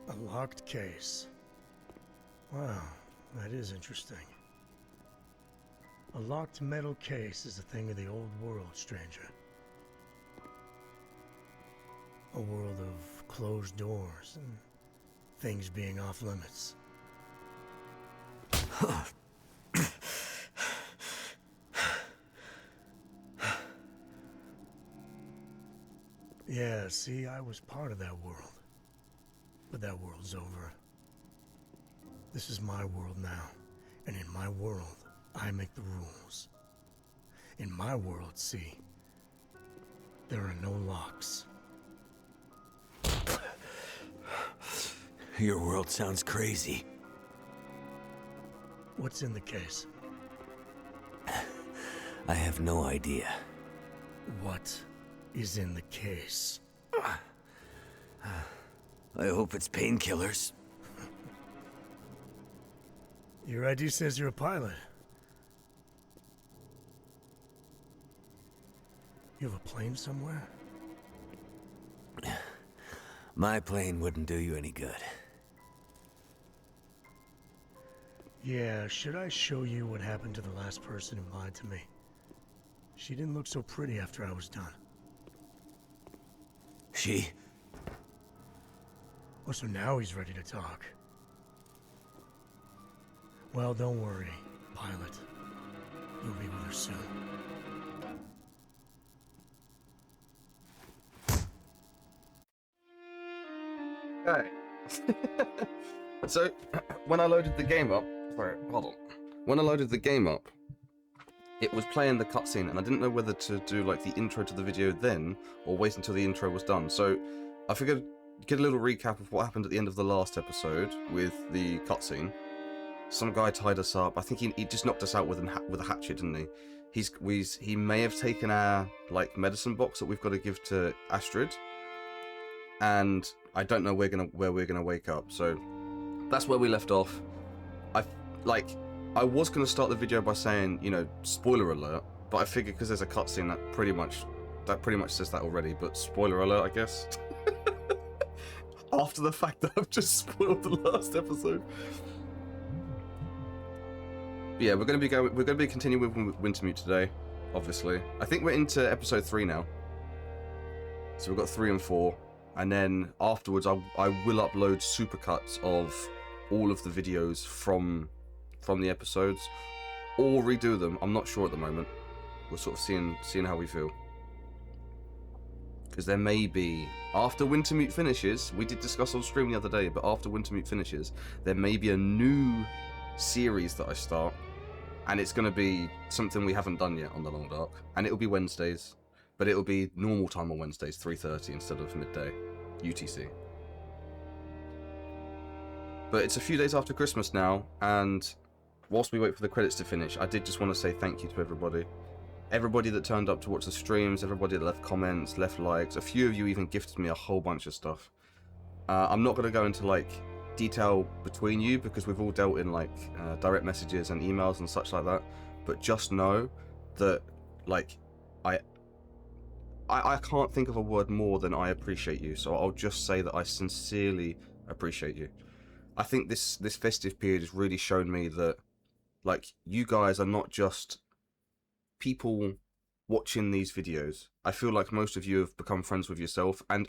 A locked case. Wow, that is interesting. A locked metal case is a thing of the old world, stranger. A world of closed doors and things being off limits. Yeah, see, I was part of that world. But that world's over. This is my world now. And in my world, I make the rules. In my world, see, there are no locks. Your world sounds crazy. What's in the case? I have no idea. What is in the case? I hope it's painkillers. Your ID says you're a pilot. You have a plane somewhere? My plane wouldn't do you any good. Yeah, should I show you what happened to the last person who lied to me? She didn't look so pretty after I was done. She? Oh, so now he's ready to talk. Well, don't worry, pilot. You'll be with her soon. Okay. So, when I loaded the game up... Sorry, hold on. When I loaded the game up, it was playing the cutscene, and I didn't know whether to do, like, the intro to the video then, or wait until the intro was done. So, I figured, get a little recap of what happened at the end of the last episode with the cutscene. Some guy tied us up. I think he just knocked us out with a hatchet, didn't he? He may have taken our, like, medicine box that we've got to give to Astrid, and I don't know where we're gonna wake up. So that's where we left off. I was gonna start the video by saying, you know, spoiler alert, but I figured because there's a cutscene that pretty much says that already. But spoiler alert, I guess. After the fact that I've just spoiled the last episode. But yeah, we're gonna be continuing with Wintermute today, obviously. I think we're into episode 3 now. So we've got 3 and 4. And then afterwards, I will upload supercuts of all of the videos from the episodes, or redo them. I'm not sure at the moment. We're sort of seeing how we feel. Because there may be, after Wintermute finishes, we did discuss on stream the other day, but after Wintermute finishes, there may be a new series that I start, and it's going to be something we haven't done yet on the Long Dark, and it'll be Wednesdays. But it'll be normal time on Wednesdays, 3:30 instead of midday, UTC. But it's a few days after Christmas now, and whilst we wait for the credits to finish, I did just want to say thank you to everybody. Everybody that turned up to watch the streams, everybody that left comments, left likes. A few of you even gifted me a whole bunch of stuff. I'm not going to go into, like, detail between you, because we've all dealt in, like, direct messages and emails and such like that. But just know that, like, I can't think of a word more than I appreciate you, so I'll just say that I sincerely appreciate you. I think this festive period has really shown me that, like, you guys are not just people watching these videos. I feel like most of you have become friends with yourself, and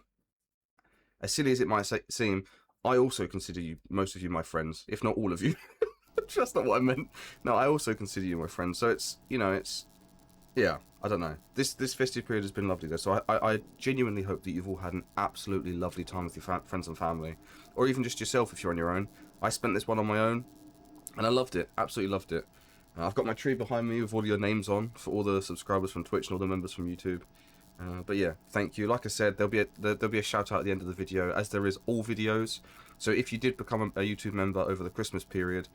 as silly as it might seem, I also consider most of you my friends, if not all of you. That's not what I meant. No, I also consider you my friends, so it's, you know, it's... Yeah, I don't know. This festive period has been lovely though, so I genuinely hope that you've all had an absolutely lovely time with your friends and family, or even just yourself if you're on your own. I spent this one on my own, and I loved it, absolutely loved it. I've got my tree behind me with all your names on for all the subscribers from Twitch and all the members from YouTube. But yeah, thank you. Like I said, there'll be a shout out at the end of the video, as there is all videos. So if you did become a YouTube member over the Christmas period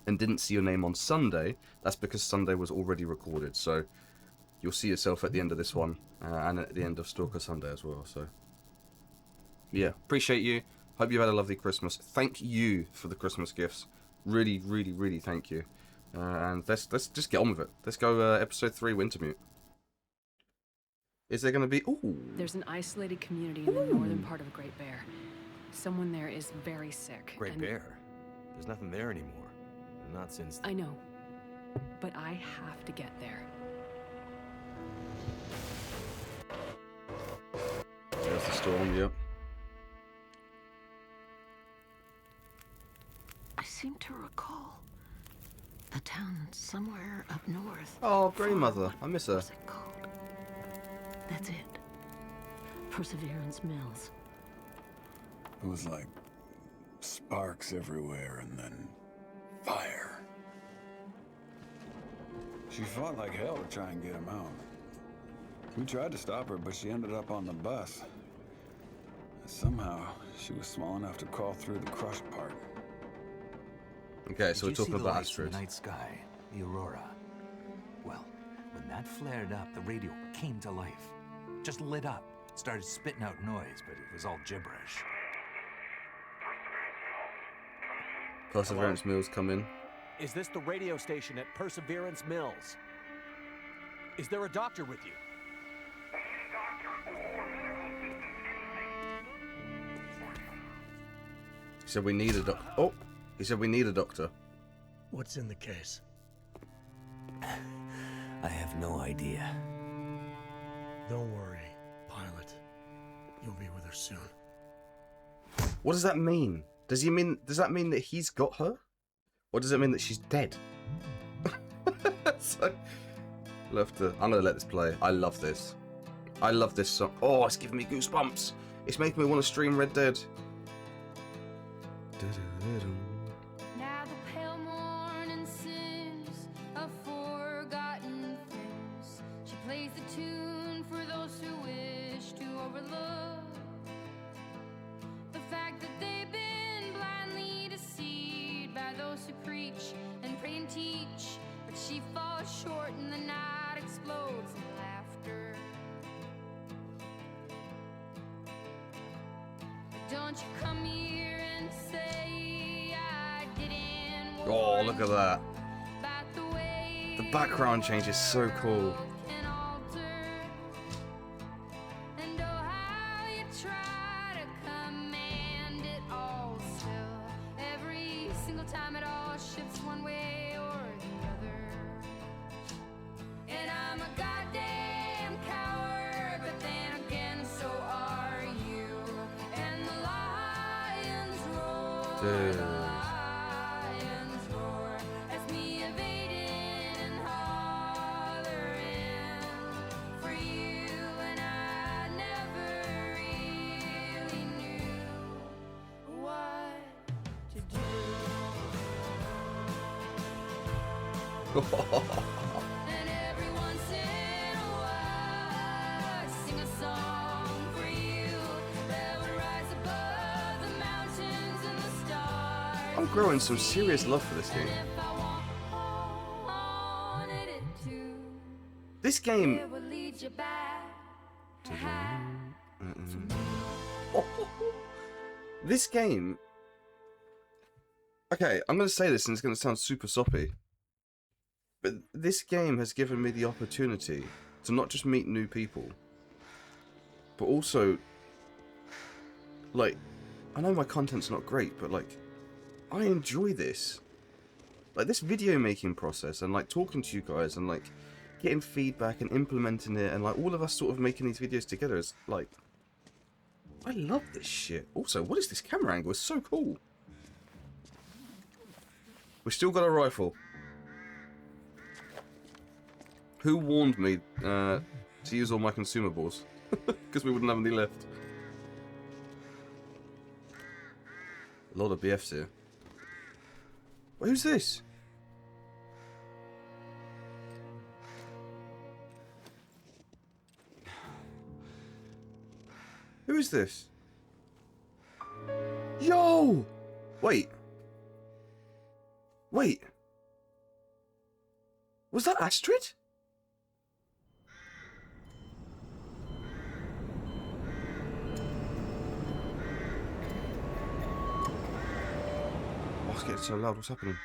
and didn't see your name on Sunday, that's because Sunday was already recorded. So you'll see yourself at the end of this one, and at the end of Stalker Sunday as well. So yeah, appreciate you. Hope you've had a lovely Christmas. Thank you for the Christmas gifts. Really, really, really thank you. And let's just get on with it. Let's go episode 3, Wintermute. Is there going to be... Ooh. There's an isolated community in the northern part of Great Bear. Someone there is very sick. Great and Bear. There's nothing there anymore. Not since... I know. But I have to get there. There's the storm, yep. I seem to recall a town somewhere up north. Oh, grandmother. I miss her. What's it called? That's it. Perseverance Mills. It was like sparks everywhere and then fire. She fought like hell to try and get him out. We tried to stop her, but she ended up on the bus. Somehow, she was small enough to crawl through the crushed part. Okay, so we're talking about the asteroids. night sky, the aurora. Well, when that flared up, the radio came to life. Just lit up, started spitting out noise, but it was all gibberish. Perseverance Mills come in. Is this the radio station at Perseverance Mills? Is there a doctor with you? He said we need a doc. Oh, he said we need a doctor. What's in the case? I have no idea. Don't worry, pilot. You'll be with her soon. What does that mean? Does that mean that he's got her? Or does it mean that she's dead? So, I'm gonna let this play. I love this. I love this song. Oh, it's giving me goosebumps. It's making me want to stream Red Dead. Now the pale morning sings of forgotten things. She plays the tune for those who wish to overlook the fact that they've been blindly deceived by those who preach and pray and teach. But she falls short and the night explodes in laughter. Don't you come here and say I didn't. Oh, look at that. About the way The background change is so cool. can alter. And oh, how you try to command it all still. Every single time it all shifts one way or the other. And I'm a goddamn coward, but then again, so are you. And the lions roar. Dude. The lions roar. That's me evading and hollering for you. And I never really knew what to do. And every once in a while, I sing a song for you that would rise above the mountains and the stars. I'm growing some serious love for this game. And if I wanted it to, This game. it would lead you back to high. This game. Okay, I'm going to say this and it's going to sound super soppy. But this game has given me the opportunity to not just meet new people, but also, like, I know my content's not great, but, like, I enjoy this. Like, this video making process and, like, talking to you guys and, like, getting feedback and implementing it and, like, all of us sort of making these videos together is, like, I love this shit. Also, what is this camera angle? It's so cool. We've still got a rifle. Who warned me to use all my consumables? Because we wouldn't have any left. A lot of BFs here. Wait, who's this? Who is this? Yo! Wait. Wait. Was that Astrid? Oh, it's getting so loud. What's happening?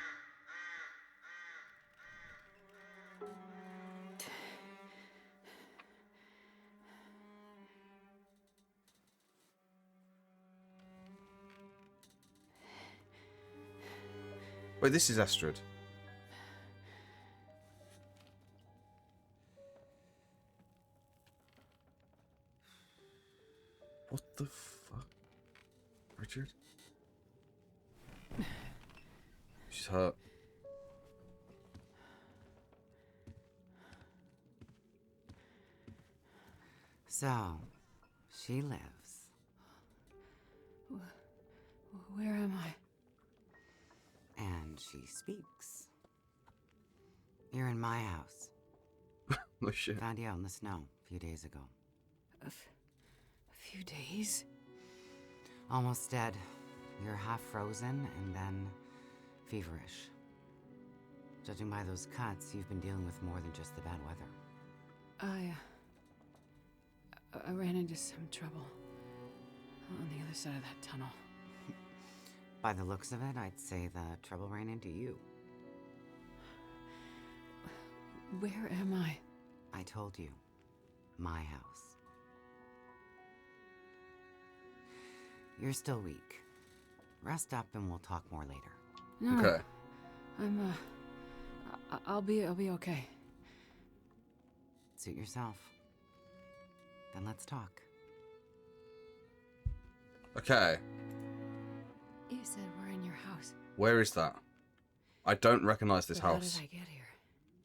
Wait, this is Astrid. What the fuck? Richard? She's hurt. So, she lives. Where am I? And she speaks. You're in my house. No shit. Found you out in the snow a few days ago. A few days? Almost dead. You're half frozen and then feverish. Judging by those cuts, you've been dealing with more than just the bad weather. I ran into some trouble on the other side of that tunnel. By the looks of it, I'd say the trouble ran into you. Where am I? I told you. My house. You're still weak. Rest up and we'll talk more later. No, Okay. I'll be okay. Suit yourself. Then let's talk. Okay. You said we're in your house. Where is that? I don't recognize this But house. How did I get here?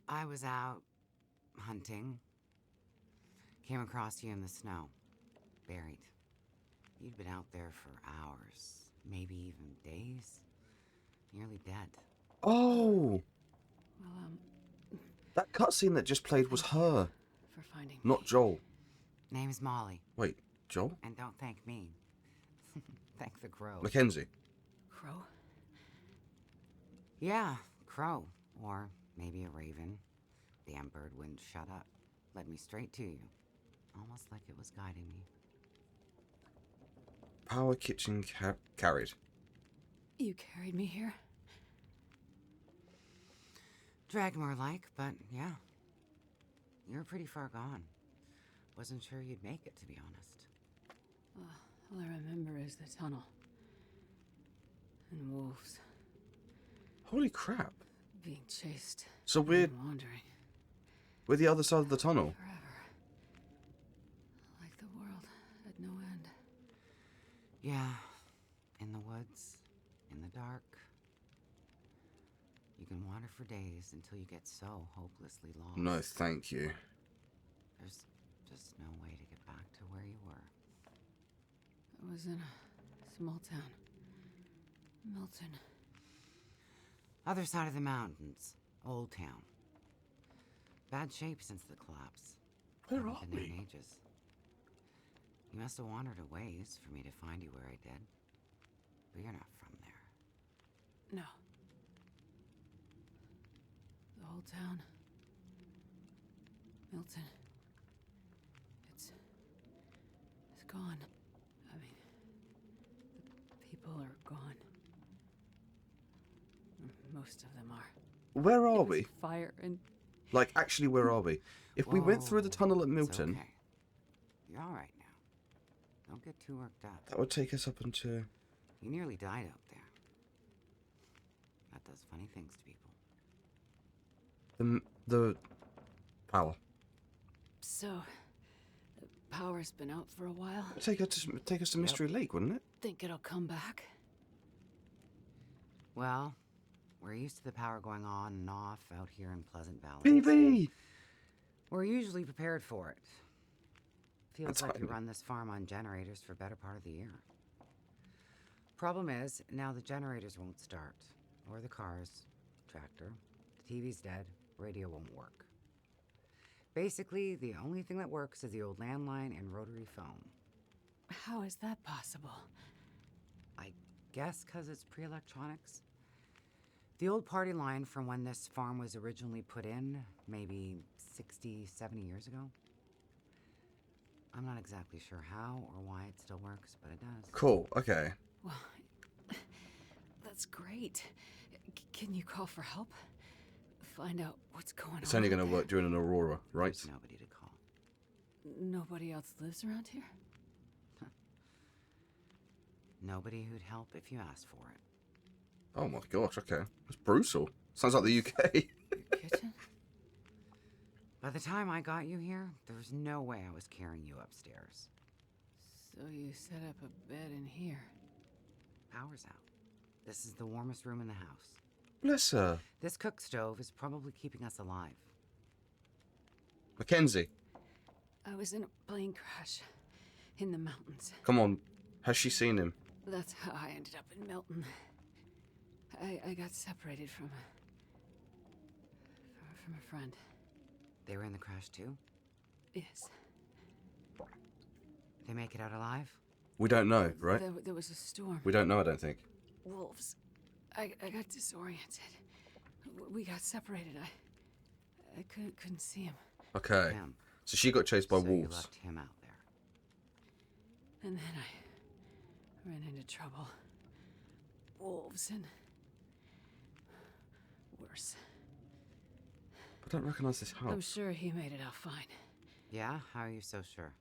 I was out hunting. Came across you in the snow. Buried. You'd been out there for hours, maybe even days. Nearly dead. Oh! Well, That cutscene that just played was her, for finding not me. Joel. Name's Molly. Wait, Joel? And don't thank me. Thank the crow. Mackenzie. Crow? Yeah, crow. Or maybe a raven. Damn bird wouldn't shut up. Led me straight to you. Almost like it was guiding me. Power kitchen carried. You carried me here? Drag more like, but yeah. You're pretty far gone. Wasn't sure you'd make it, to be honest. All I remember is the tunnel. And wolves. Holy crap. Being chased. So we're and wandering. the other side of the tunnel. Forever. Like the world had no end. Yeah. In the woods. In the dark. You can wander for days until you get so hopelessly lost. No, thank you. There's just no way to get back to where you were. I was in a small town. Milton. Other side of the mountains. Old town. Bad shape since the collapse. Where Haven't are been there we? in ages. You must have wandered a ways for me to find you where I did. But you're not from there. No. The whole town. Milton. It's gone. I mean, the people are gone. Most of them are. Where It are was we? Fire and Like, actually, where are we? If we went through the Whoa, tunnel at it's Milton, okay. You're all right now. Don't get too worked up. that would take us up into... You nearly died out there. That does funny things to people. the power. so the power's been out for a while. Take us to Mystery Lake, wouldn't it? Think it'll come back? Well, we're used to the power going on and off out here in Pleasant Valley. BB! We're usually prepared for it. Feels That's like we fine. run this farm on generators for better part of the year. Problem is, now the generators won't start. Or the cars, tractor. The TV's dead, radio won't work. Basically, the only thing that works is the old landline and rotary phone. How is that possible? I guess because it's pre-electronics. The old party line from when this farm was originally put in, maybe 60, 70 years ago. I'm not exactly sure how or why it still works, but it does. Cool, okay. Well, that's great. Can you call for help? Find out what's going on. It's only going to out work during an aurora, right? There's nobody to call. there? Nobody else lives around here? Nobody who'd help if you asked for it. Oh my gosh, okay. That's brutal. Sounds like the UK. Your kitchen? By the time I got you here, there was no way I was carrying you upstairs. So you set up a bed in here. Power's out. This is the warmest room in the house. Bless her. This cook stove is probably keeping us alive. Mackenzie, I was in a plane crash in the mountains. come on. Has she seen him? That's how I ended up in Milton. I got separated from a friend. They were in the crash too? Yes. They make it out alive? We don't know, right? There was a storm. We don't know, I don't think. Wolves. I got disoriented. We got separated. I couldn't see him. Okay. Him. So she got chased by So you wolves. left him out there. And then I ran into trouble. Wolves and worse. I don't recognise this I'm house. sure he made it out fine. Yeah? How are you so sure?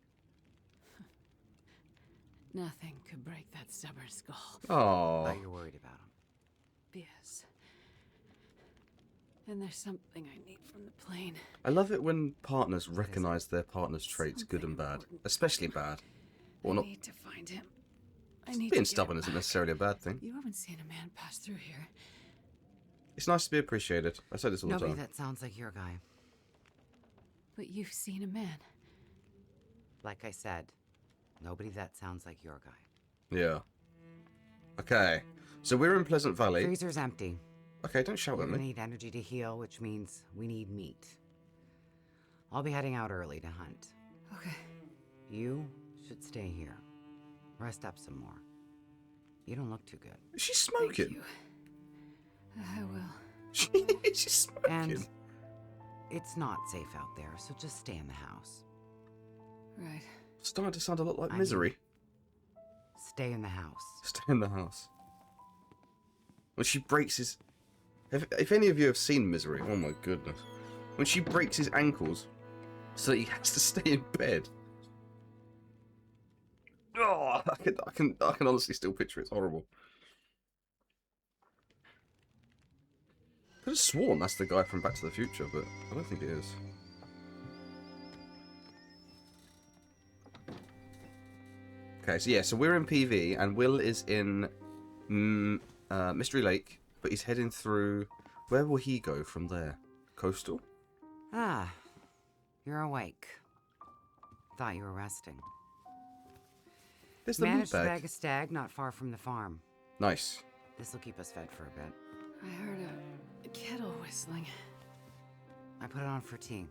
Nothing could break that stubborn skull. Oh. Thought you're worried about him. Yes. And there's something I need from the plane. I love it when partners recognise their partner's traits, good and Something bad. important. Especially bad. Or I not. need to find him. I need to Being get stubborn him isn't back. necessarily a bad thing. You haven't seen a man pass through here. It's nice to be appreciated. I say this all the Nobody time. that sounds like your guy. But you've seen a man. Like I said, nobody that sounds like your guy. Yeah. Okay. So we're in Pleasant Valley. Freezer's empty. Okay, don't shout at We me. need energy to heal, which means we need meat. I'll be heading out early to hunt. Okay. You should stay here. Rest up some more. You don't look too good. Is she Thank smoking? you. I will. She's smoking. And it's not safe out there, so just stay in the house. Right. Starting to sound a lot like I mean- Misery. Stay in the house. Stay in the house. When she breaks his... If any of you have seen Misery, oh my goodness. When she breaks his ankles so that he has to stay in bed. Oh, I can honestly still picture it. It's horrible. I could have sworn that's the guy from Back to the Future, but I don't think it is. Okay, so yeah, so we're in PV, and Will is in Mystery Lake, but he's heading through... Where will he go from there? Coastal? Ah, you're awake. Thought you were resting. There's the meat Managed to bag. bag a stag not far from the farm. Nice. This'll keep us fed for a bit. I heard a kettle whistling. I put it on for tea.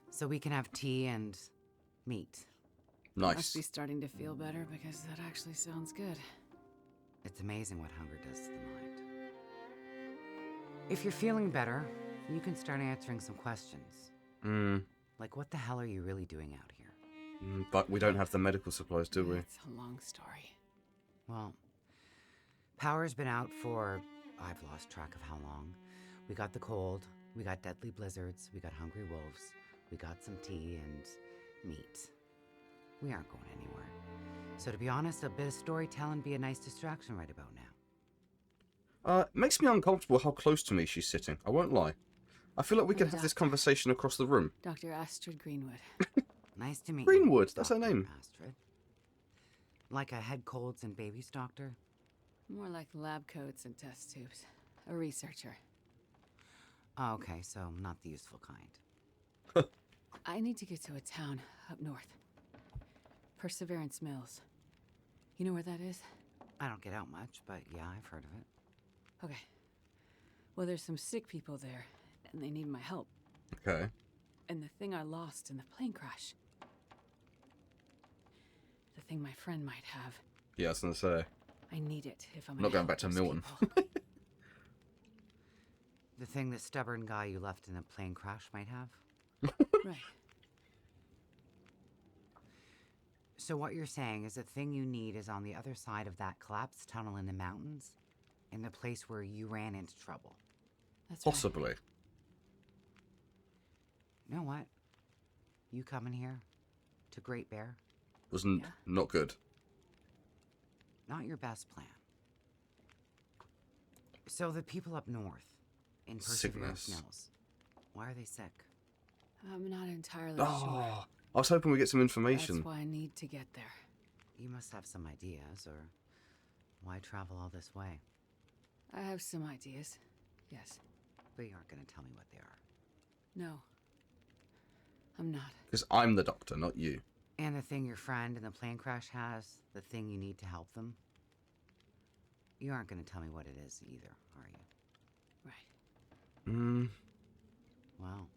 So we can have tea and meat. Nice. Must be starting to feel better because that actually sounds good. It's amazing what hunger does to the mind. If you're feeling better, you can start answering some questions. Like, what the hell are you really doing out here? But we don't have the medical supplies, do we? It's a long story. Well, power's been out for... I've lost track of how long. We got the cold, we got deadly blizzards, we got hungry wolves, we got some tea and meat. We aren't going anywhere. So to be honest, a bit of storytelling be a nice distraction right about now. It makes me uncomfortable how close to me she's sitting. I won't lie. I feel like we could I'm have this Doctor. conversation across the room. Dr. Astrid Greenwood. Nice to meet Greenwood, you. that's her Dr. name. Astrid. Like a head colds and babies doctor? More like lab coats and test tubes. A researcher. Oh, okay, so not the useful kind. I need to get to a town up north. Perseverance Mills. You know where that is? I don't get out much, but yeah, I've heard of it. Okay. Well, there's some sick people there, and they need my help. Okay. And the thing I lost in the plane crash. The thing my friend might have. Yeah, I was gonna say. I need it if I'm Not going back to Milton. The thing that stubborn guy you left in the plane crash might have? Right. So what you're saying is the thing you need is on the other side of that collapsed tunnel in the mountains, in the place where you ran into trouble. That's right. Possibly. You know what? You coming here to Great Bear? Wasn't not good. Not your best plan. So the people up north, in Perseverance Sickness. Mills, why are they sick? I'm not entirely Oh, sure. I was hoping we get some information. That's why I need to get there. You must have some ideas, or why travel all this way? I have some ideas. Yes. But you aren't going to tell me what they are. No. I'm not. Because I'm the doctor, not you. And the thing your friend in the plane crash has, the thing you need to help them? You aren't going to tell me what it is either, are you? Right. Well,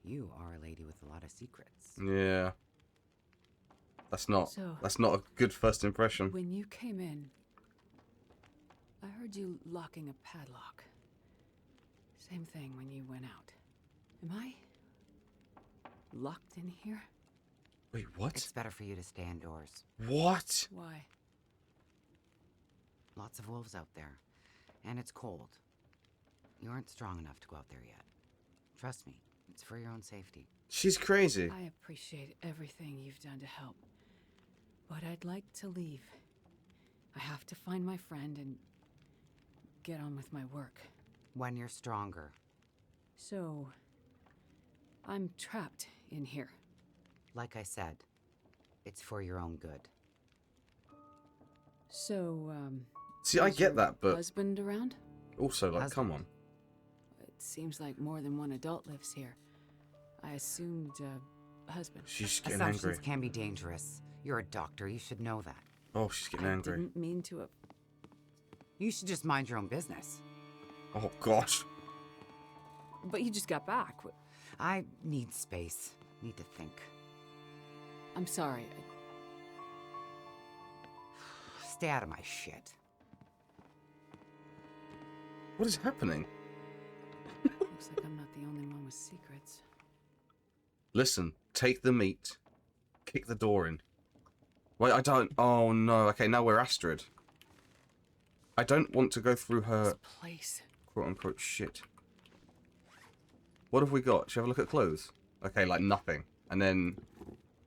you are a lady with a lot of secrets. Yeah. That's not So, a good first impression. When you came in, I heard you locking a padlock. Same thing when you went out. Am I locked in here? Wait, what? It's better for you to stay indoors. What? Why? Lots of wolves out there. And it's cold. You aren't strong enough to go out there yet. Trust me, it's for your own safety. She's crazy. I appreciate everything you've done to help. But I'd like to leave. I have to find my friend and get on with my work. When you're stronger. So, I'm trapped in here. Like I said, it's for your own good. So, See, I is get your that, but husband around? also, like, come Husband. on. It seems like more than one adult lives here. I assumed, husband. She's getting Assumptions angry. can be dangerous. You're a doctor, you should know that. Oh, she's getting I angry. didn't mean to. You should just mind your own business. Oh, gosh. But you just got back. I need space. Need to think. I'm sorry. Stay out of my shit. What is happening? Looks like I'm not the only one with secrets. Listen, take the meat. Kick the door in. Wait, I don't... Oh, no. Okay, now we're Astrid. I don't want to go through her This place. quote-unquote shit. What have we got? Should we have a look at clothes? Okay, like nothing. And then...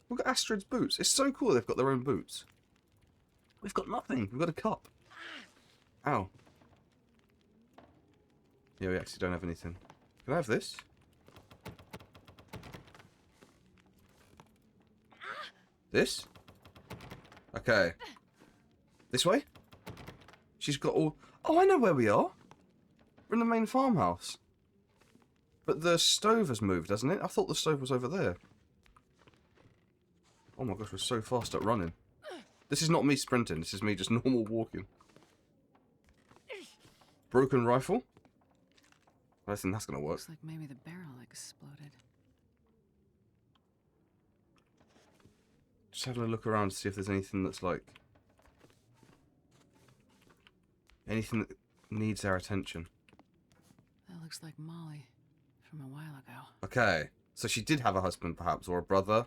Look at Astrid's boots. It's so cool they've got their own boots. We've got nothing. We've got a cup. Ow. Yeah, we actually don't have anything. Can I have this? This? Okay. This way? She's got all... Oh, I know where we are. We're in the main farmhouse. But the stove has moved, hasn't it? I thought the stove was over there. Oh my gosh, we're so fast at running. This is not me sprinting. This is me just normal walking. Broken rifle? I don't think that's going to work. Looks like maybe the barrel exploded. Just having a look around to see if there's anything that's like... Anything that needs our attention. That looks like Molly from a while ago. Okay, so she did have a husband perhaps, or a brother.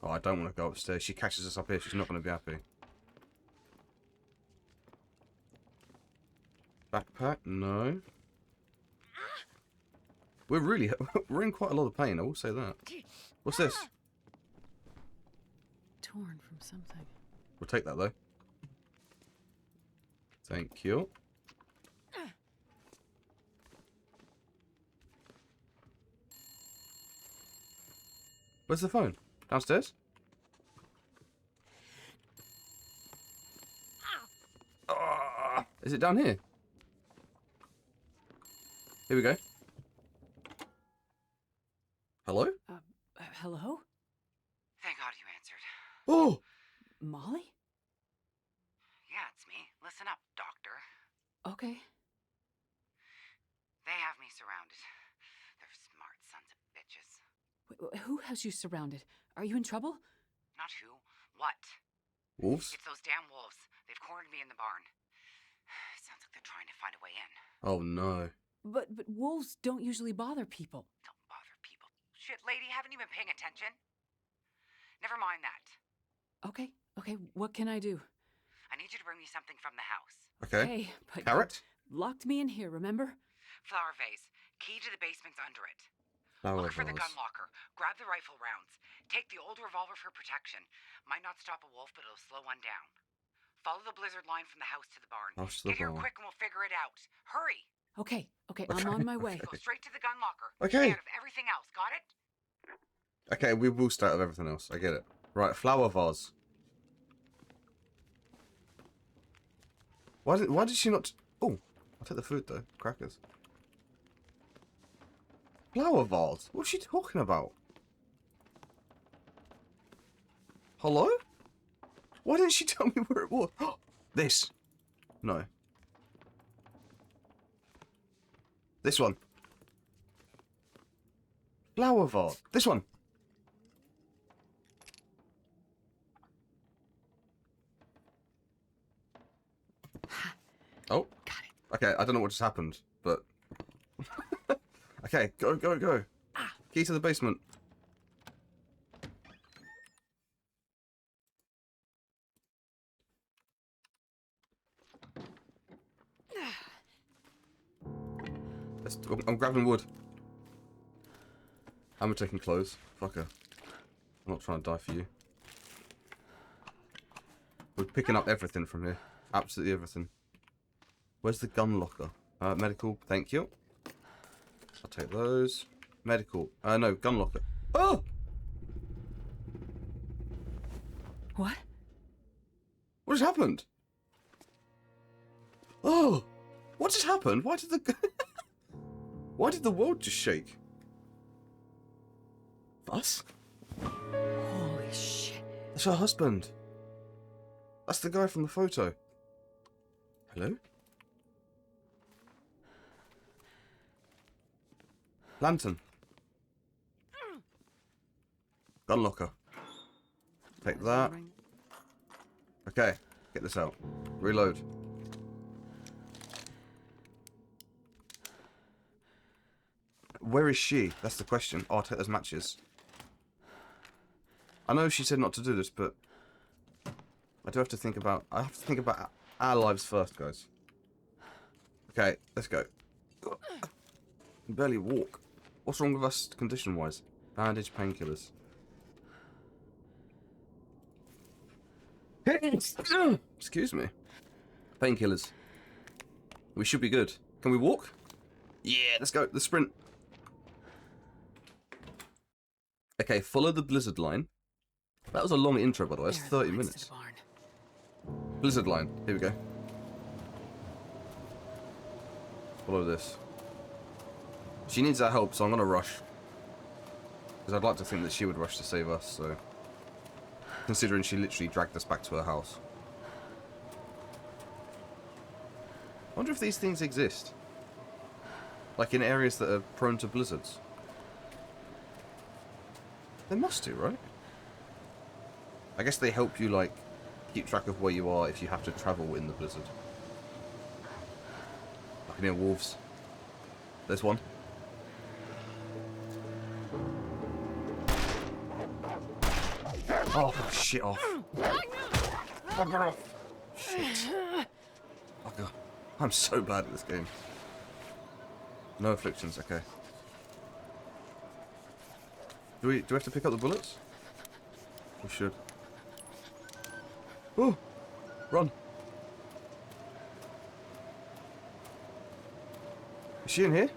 Oh, I don't want to go upstairs. She catches us up here. She's not going to be happy. Backpack? No. We're really... We're in quite a lot of pain, I will say that. What's this? Torn from something. We'll take that, though. Thank you. Where's the phone? Downstairs? Ah, is it down here? Here we go. Hello? Hello? Thank God you answered. Oh! Molly? Yeah, it's me. Listen up, doctor. Okay. They have me surrounded. They're smart sons of bitches. Who has you surrounded? Are you in trouble? Not who. What? Wolves? It's those damn wolves. They've cornered me in the barn. Sounds like they're trying to find a way in. Oh no. But wolves don't usually bother people. Don't bother people. Shit, lady, haven't you been paying attention? Never mind that. Okay, what can I do? I need you to bring me something from the house. Okay. Hey, but Carrot? you locked me in here, remember? Flower vase. Key to the basement's under it. Flower Look for the vase. gun locker. Grab the rifle rounds. Take the old revolver for protection. Might not stop a wolf, but it'll slow one down. Follow the blizzard line from the house to the barn. House to the Get here barn. quick and we'll figure it out. Hurry! Okay, I'm on my way. Go straight to the gun locker. Okay. Stay out of everything else, got it? Okay, we will start with everything else. I get it. Right, flower vase. Why did she not... Oh, I'll take the food though. Crackers. Flower vase? What's she talking about? Hello? Why didn't she tell me where it was? This. No. This one. Flower vase. This one. Oh. Got it. Okay, I don't know what just happened, but... Okay, go. Ah. Key to the basement. I'm grabbing wood. I'm taking clothes. Fuck her. I'm not trying to die for you. We're picking up everything from here. Absolutely everything. Where's the gun locker? Medical, thank you. I'll take those. Medical. No, gun locker. Oh! What? What has happened? Oh! What just happened? Why did the... Why did the world just shake? Us? Holy shit. That's her husband. That's the guy from the photo. Hello? Lantern. Gun locker. Take that. Okay, get this out. Reload. Where is she? That's the question. Oh, I'll take those matches. I know she said not to do this, but I do have to think about... I have to think about our lives first, guys. Okay, let's go. I can barely walk. What's wrong with us condition-wise? Bandage, painkillers. Excuse me. Painkillers. We should be good. Can we walk? Yeah, let's go. The sprint. Okay, follow the blizzard line. That was a long intro, by the way. That's 30 minutes. Blizzard line. Here we go. Follow this. She needs our help, so I'm going to rush. Because I'd like to think that she would rush to save us, so... Considering she literally dragged us back to her house. I wonder if these things exist. Like in areas that are prone to blizzards. They must do, right? I guess they help you, like, keep track of where you are if you have to travel in the blizzard. I can hear wolves. There's one. Oh, shit off. Bugger off. Shit. Bugger. I'm so bad at this game. No afflictions, okay. Do we have to pick up the bullets? We should. Oh! Run! Is she in here?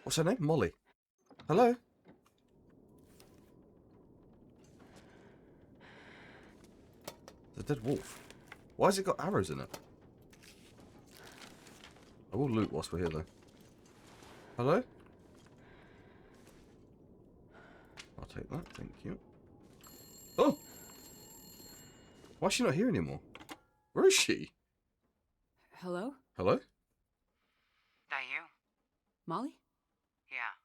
What's her name? Molly. Hello? The dead wolf. Why has it got arrows in it? I will loot whilst we're here though. Hello? I'll take that, thank you. Oh! Why is she not here anymore? Where is she? Hello? Hello? That you? Molly? Yeah.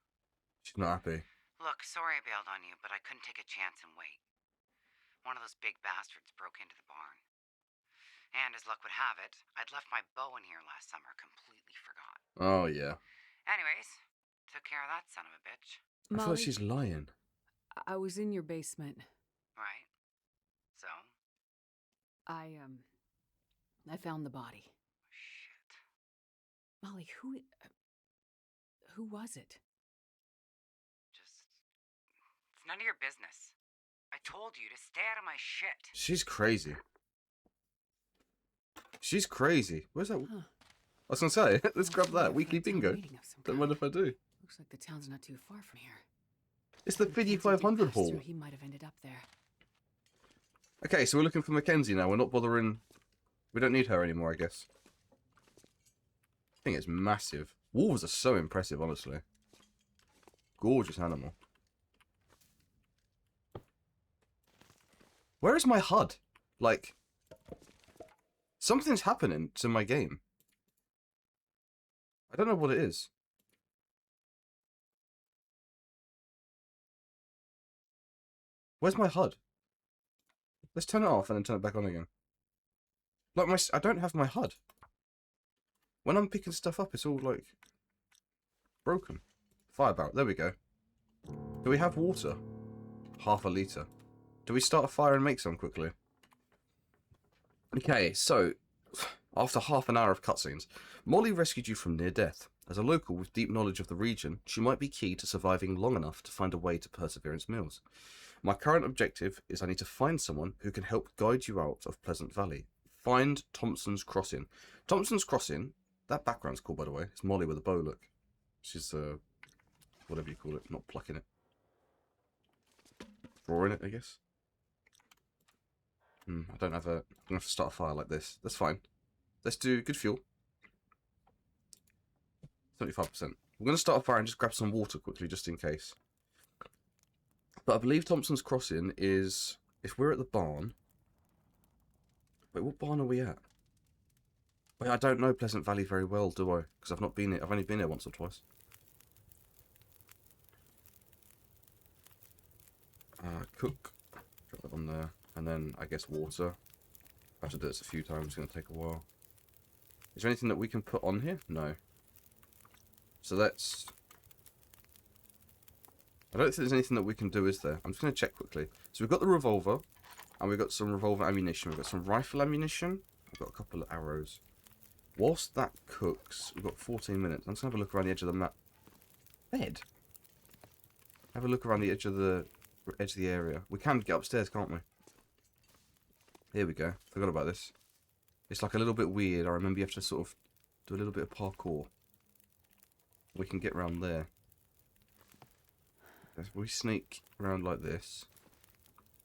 She's not happy. Look, sorry I bailed on you, but I couldn't take a chance and wait. One of those big bastards broke into the barn. And as luck would have it, I'd left my bow in here last summer, completely forgot. Oh, yeah. Anyways, took care of that son of a bitch. I feel like she's lying. I was in your basement. Right. So? I found the body. Shit. Molly, who was it? Just... It's none of your business. I told you to stay out of my shit. She's crazy. She's crazy. Where's that? Huh. I was gonna say, let's grab Yeah, that. Weekly a town bingo. meeting of some Don't kind. mind if I do. Looks like the town's not too far from here. It's the Mackenzie 5500 did pass hall. through, he might have ended up there. Okay, so we're looking for Mackenzie now. We're not bothering. We don't need her anymore, I guess. I think it's massive. Wolves are so impressive, honestly. Gorgeous animal. Where is my HUD? Like, something's happening to my game. I don't know what it is. Where's my HUD? Let's turn it off and then turn it back on again. Like, I don't have my HUD. When I'm picking stuff up, it's all, like, broken. Fire barrel. There we go. Do we have water? Half a litre. Do we start a fire and make some quickly? Okay, so, after half an hour of cutscenes, Molly rescued you from near death. As a local with deep knowledge of the region, she might be key to surviving long enough to find a way to Perseverance Mills. My current objective is I need to find someone who can help guide you out of Pleasant Valley. Find Thompson's Crossing. Thompson's Crossing, that background's cool, by the way. It's Molly with a bow, look. She's, whatever you call it, not plucking it. Drawing it, I guess. I don't have a... I'm going to have to start a fire like this. That's fine. Let's do good fuel. 75%. We're going to start a fire and just grab some water quickly, just in case. But I believe Thompson's Crossing is... If we're at the barn... Wait, what barn are we at? Wait, I don't know Pleasant Valley very well, do I? Because I've not been here. I've only been here once or twice. Cook. Drop that on there. And then, I guess, water. I have to do this a few times. It's going to take a while. Is there anything that we can put on here? No. So let's... I don't think there's anything that we can do, is there? I'm just going to check quickly. So we've got the revolver. And we've got some revolver ammunition. We've got some rifle ammunition. We've got a couple of arrows. Whilst that cooks, we've got 14 minutes. I'm just going to have a look around the edge of the map. Bed? Have a look around the edge of the area. We can get upstairs, can't we? Here we go. Forgot about this. It's like a little bit weird. I remember you have to sort of do a little bit of parkour. We can get around there. As we sneak around like this.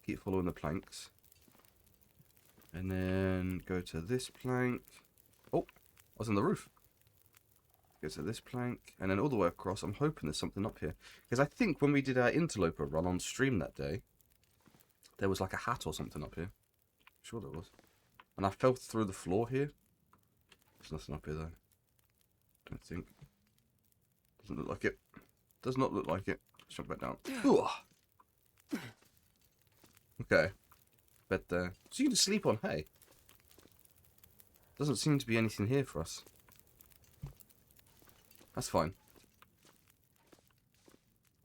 Keep following the planks. And then go to this plank. Oh, I was on the roof. Go to this plank. And then all the way across. I'm hoping there's something up here. Because I think when we did our interloper run on stream that day, there was like a hat or something up here. I'm sure there was. And I fell through the floor here. There's nothing up here though. Don't think. Doesn't look like it. Does not look like it. Let's jump back down. Okay. Bed there. So you can just sleep on hay. Doesn't seem to be anything here for us. That's fine.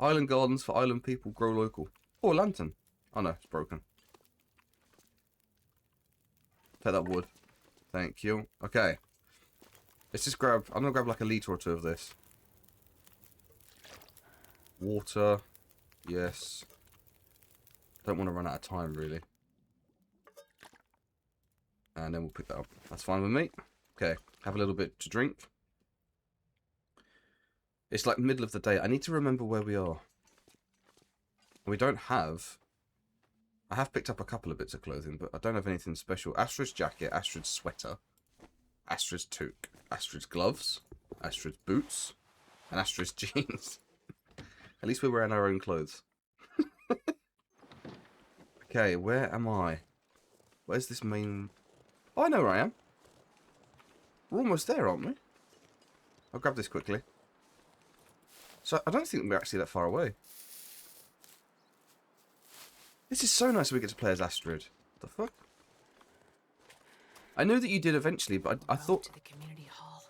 Island gardens for island people, grow local. Oh, a lantern. Oh no, it's broken. Take that wood. Thank you. Okay. Let's just grab... I'm going to grab like a litre or two of this. Water. Yes. Don't want to run out of time, really. And then we'll pick that up. That's fine with me. Okay. Have a little bit to drink. It's like middle of the day. I need to remember where we are. We don't have... I have picked up a couple of bits of clothing, but I don't have anything special. Astrid's jacket, Astrid's sweater, Astrid's toque, Astrid's gloves, Astrid's boots, and Astrid's jeans. At least we're wearing our own clothes. Okay, where am I? Where's this main... Oh, I know where I am. We're almost there, aren't we? I'll grab this quickly. So, I don't think we're actually that far away. This is so nice we get to play as Astrid. What the fuck? I know that you did eventually, but I thought... To the community hall.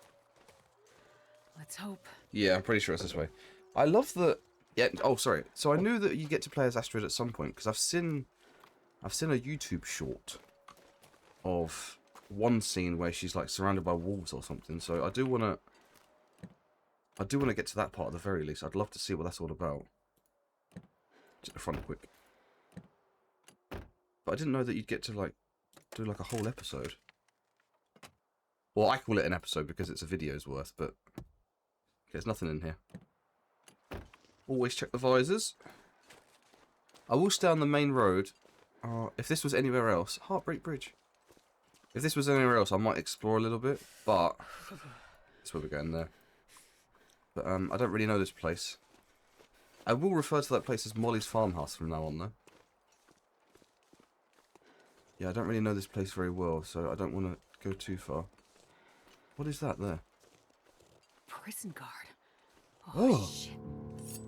Let's hope. Yeah, I'm pretty sure it's this way. I love that... Yeah, oh, sorry. So I knew that you get to play as Astrid at some point, because I've seen a YouTube short of one scene where she's like surrounded by wolves or something. So I do want to get to that part at the very least. I'd love to see what that's all about. To the front quick. But I didn't know that you'd get to, like, do, like, a whole episode. Well, I call it an episode because it's a video's worth, but there's nothing in here. Always check the visors. I will stay on the main road. If this was anywhere else... Heartbreak Bridge. If this was anywhere else, I might explore a little bit, but... That's where we're going there. But I don't really know this place. I will refer to that place as Molly's farmhouse from now on, though. Yeah, I don't really know this place very well, so I don't want to go too far. What is that there? Prison guard. Oh, Shit.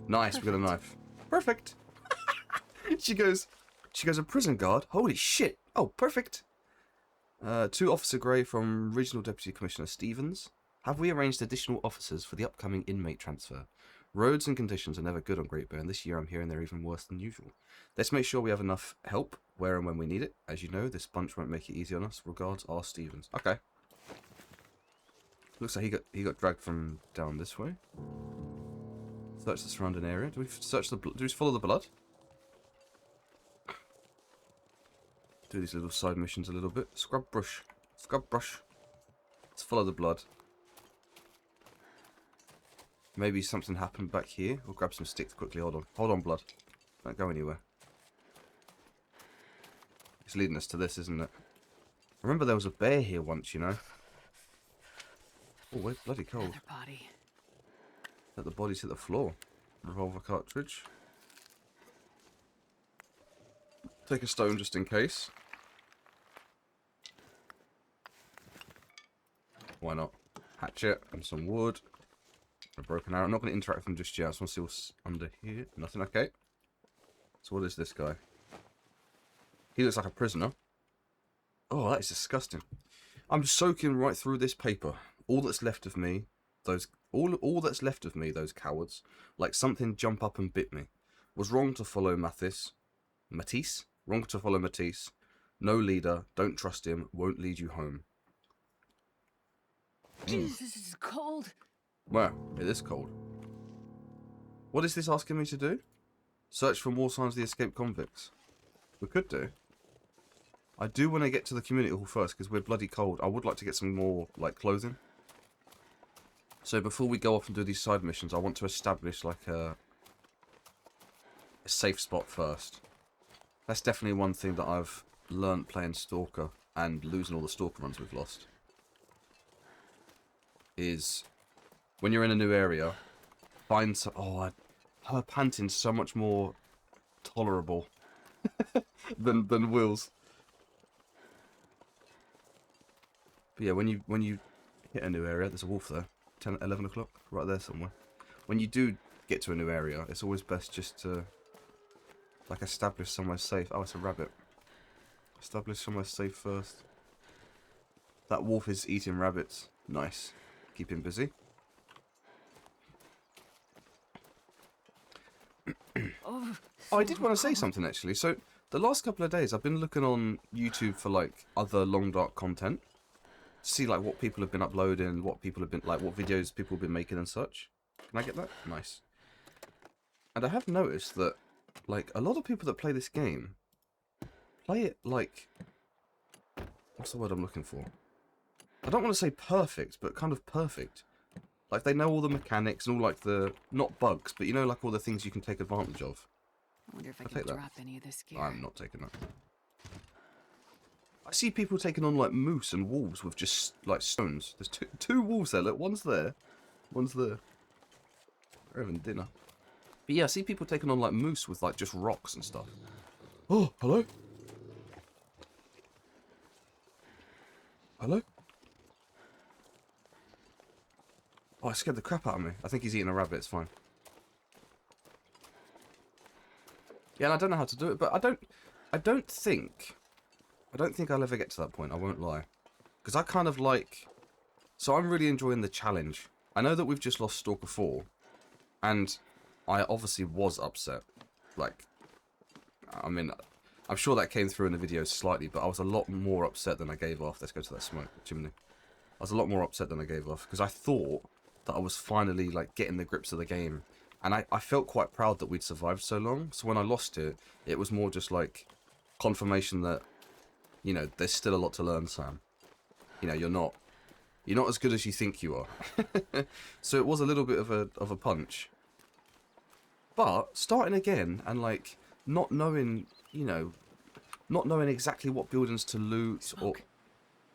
Nice, we got a knife. Perfect. she goes, a prison guard? Holy shit. Oh, perfect. 2 Officer Gray from Regional Deputy Commissioner Stevens. Have we arranged additional officers for the upcoming inmate transfer? Roads and conditions are never good on Great Bear, and this year I'm hearing they're even worse than usual. Let's make sure we have enough help where and when we need it. As you know, this bunch won't make it easy on us. Regards, R. Stevens. Okay. Looks like he got dragged from down this way. Search the surrounding area. Do we search the? Do we follow the blood? Do these little side missions a little bit. Scrub brush. Scrub brush. Let's follow the blood. Maybe something happened back here. We'll grab some sticks quickly. Hold on. Hold on, blood. Don't go anywhere. It's leading us to this, isn't it? Remember there was a bear here once, you know. Oh, wait, bloody cold. Another body. Let the bodies hit the floor. Revolver cartridge. Take a stone just in case. Why not? Hatchet and some wood. A broken arrow. I'm not going to interact with them just yet. I just want to see what's under here. Nothing. Okay. So what is this guy? He looks like a prisoner. Oh, that is disgusting. I'm soaking right through this paper. All that's left of me, all that's left of me, those cowards. Like something jump up and bit me. Was wrong to follow Matisse. Wrong to follow Matisse. No leader. Don't trust him. Won't lead you home. Jesus, this is cold. Wow, it is cold. What is this asking me to do? Search for more signs of the escaped convicts. We could do. I do want to get to the community hall first because we're bloody cold. I would like to get some more, like, clothing. So before we go off and do these side missions, I want to establish, like, a safe spot first. That's definitely one thing that I've learnt playing Stalker and losing all the Stalker runs we've lost. Is when you're in a new area, find some... Oh, her panting's so much more tolerable than Will's. But yeah, when you hit a new area, there's a wolf there. 10, 11 o'clock, right there somewhere. When you do get to a new area, it's always best just to, like, establish somewhere safe. Oh, it's a rabbit. Establish somewhere safe first. That wolf is eating rabbits. Nice. Keep him busy. Oh, I did want to say something, actually. So, the last couple of days, I've been looking on YouTube for, like, other Long Dark content. See, like, what people have been uploading, what people have been, like, what videos people have been making and such. Can I get that? Nice. And I have noticed that, like, a lot of people that play this game play it, like, what's the word I'm looking for? I don't want to say perfect, but kind of perfect. Like, they know all the mechanics and all, like, the, not bugs, but, you know, like, all the things you can take advantage of. I wonder if I I'll can take that. drop any of this gear. I'm not taking that. I see people taking on, like, moose and wolves with just, like, stones. There's two wolves there. Look, one's there. One's there. They're having dinner. But yeah, I see people taking on, like, moose with, like, just rocks and stuff. Oh, hello? Hello? Oh, I scared the crap out of me. I think he's eating a rabbit. It's fine. Yeah, and I don't know how to do it, but I don't think I'll ever get to that point, I won't lie. Because I kind of like... So I'm really enjoying the challenge. I know that we've just lost Stalker 4, and I obviously was upset. Like, I mean, I'm sure that came through in the video slightly, but I was a lot more upset than I gave off. Let's go to that smoke chimney. I was a lot more upset than I gave off, because I thought that I was finally, like, getting the grips of the game. And I felt quite proud that we'd survived so long. So when I lost it, it was more just like, confirmation that, you know, there's still a lot to learn, Sam. You know, you're not as good as you think you are. So it was a little bit of a punch. But starting again and like not knowing, you know, not knowing exactly what buildings to loot. Smoke.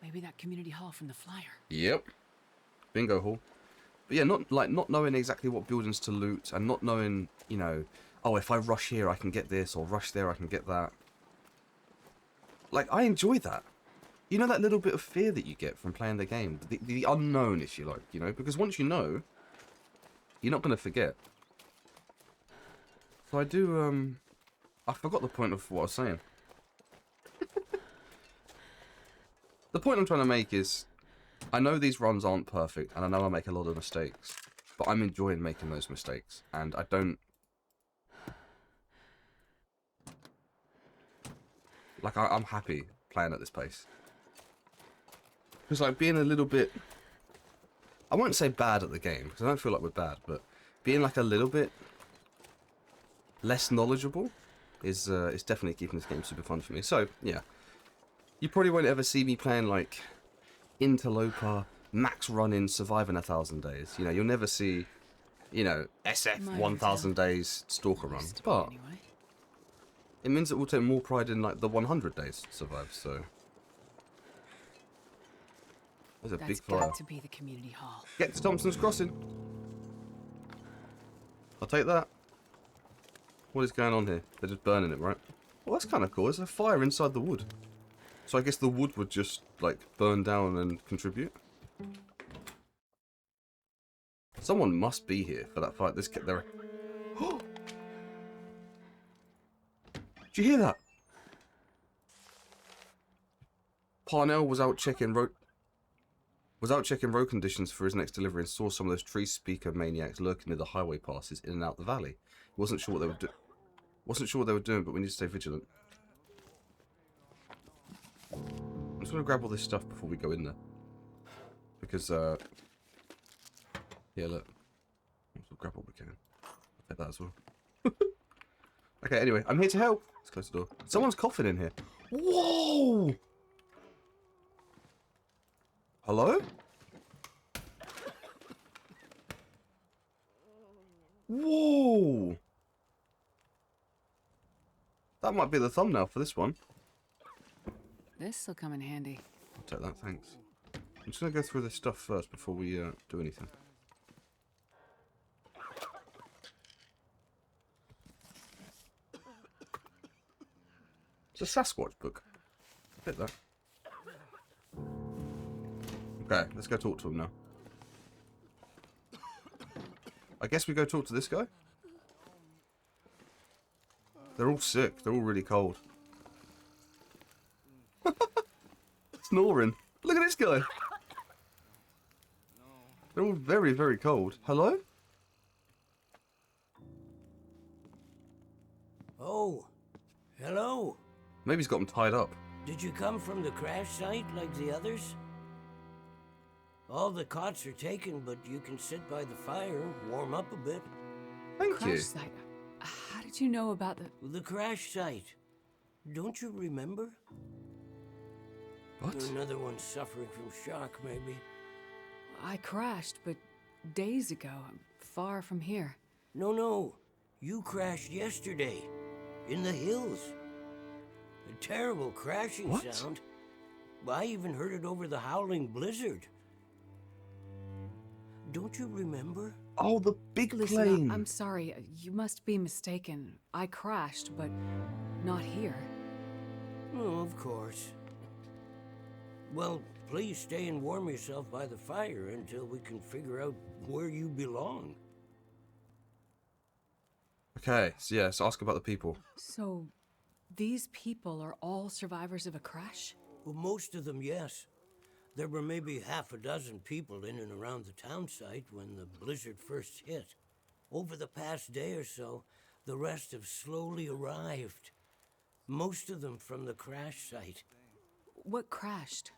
Maybe that community hall from the flyer. Yep. Bingo hall. But yeah, not knowing exactly what buildings to loot and not knowing, you know, oh, if I rush here I can get this, or rush there I can get that. Like, I enjoy that. You know, that little bit of fear that you get from playing the game, the unknown, if you like, you know, because once you know, you're not going to forget. So I do, I forgot the point of what I was saying. The point I'm trying to make is, I know these runs aren't perfect, and I know I make a lot of mistakes, but I'm enjoying making those mistakes, and I don't... Like, I'm happy playing at this pace. Because, like, being a little bit... I won't say bad at the game, because I don't feel like we're bad, but being, like, a little bit less knowledgeable is definitely keeping this game super fun for me. So, yeah. You probably won't ever see me playing, like, Interloper, max running, surviving 1,000 days. You know, you'll never see, you know, SF 1,000 days stalker run. But it means that we'll take more pride in, like, the 100 days survive, so... There's a big flyer. Got to be the community hall. Get to Thompson's Crossing. I'll take that. What is going on here? They're just burning it, right? Well, that's kind of cool. There's a fire inside the wood. So I guess the wood would just, like, burn down and contribute. Someone must be here for that fight. There. Did you hear that? Parnell was out checking road conditions for his next delivery and saw some of those tree speaker maniacs lurking near the highway passes in and out the valley. He wasn't sure what they were doing, but we need to stay vigilant. I'm just gonna grab all this stuff before we go in there, because yeah, look, we'll grab what we can. I'll take that as well. Okay, anyway, I'm here to help. Let's close the door. Someone's coughing in here. Whoa! Hello? Whoa! That might be the thumbnail for this one. This'll come in handy. I'll take that, thanks. I'm just gonna go through this stuff first before we do anything. It's a Sasquatch book. Hit that. Okay, let's go talk to him now. I guess we go talk to this guy? They're all sick. They're all really cold. Snoring. Look at this guy. They're all very, very cold. Hello? Oh, hello. Maybe he's got them tied up. Did you come from the crash site like the others? All the cots are taken, but you can sit by the fire, warm up a bit. Thank you. Crash site. How did you know about The crash site. Don't you remember? What? Another one suffering from shock, maybe. I crashed, but days ago, far from here. No. You crashed yesterday. In the hills. A terrible crashing sound. I even heard it over the howling blizzard. Don't you remember? Oh, the big Listen, plane. I'm sorry. You must be mistaken. I crashed, but not here. Oh, of course. Well, please stay and warm yourself by the fire until we can figure out where you belong. Okay, so yeah, so ask about the people. So, these people are all survivors of a crash? Well, most of them, yes. There were maybe half a dozen people in and around the town site when the blizzard first hit. Over the past day or so, the rest have slowly arrived. Most of them from the crash site. What crashed?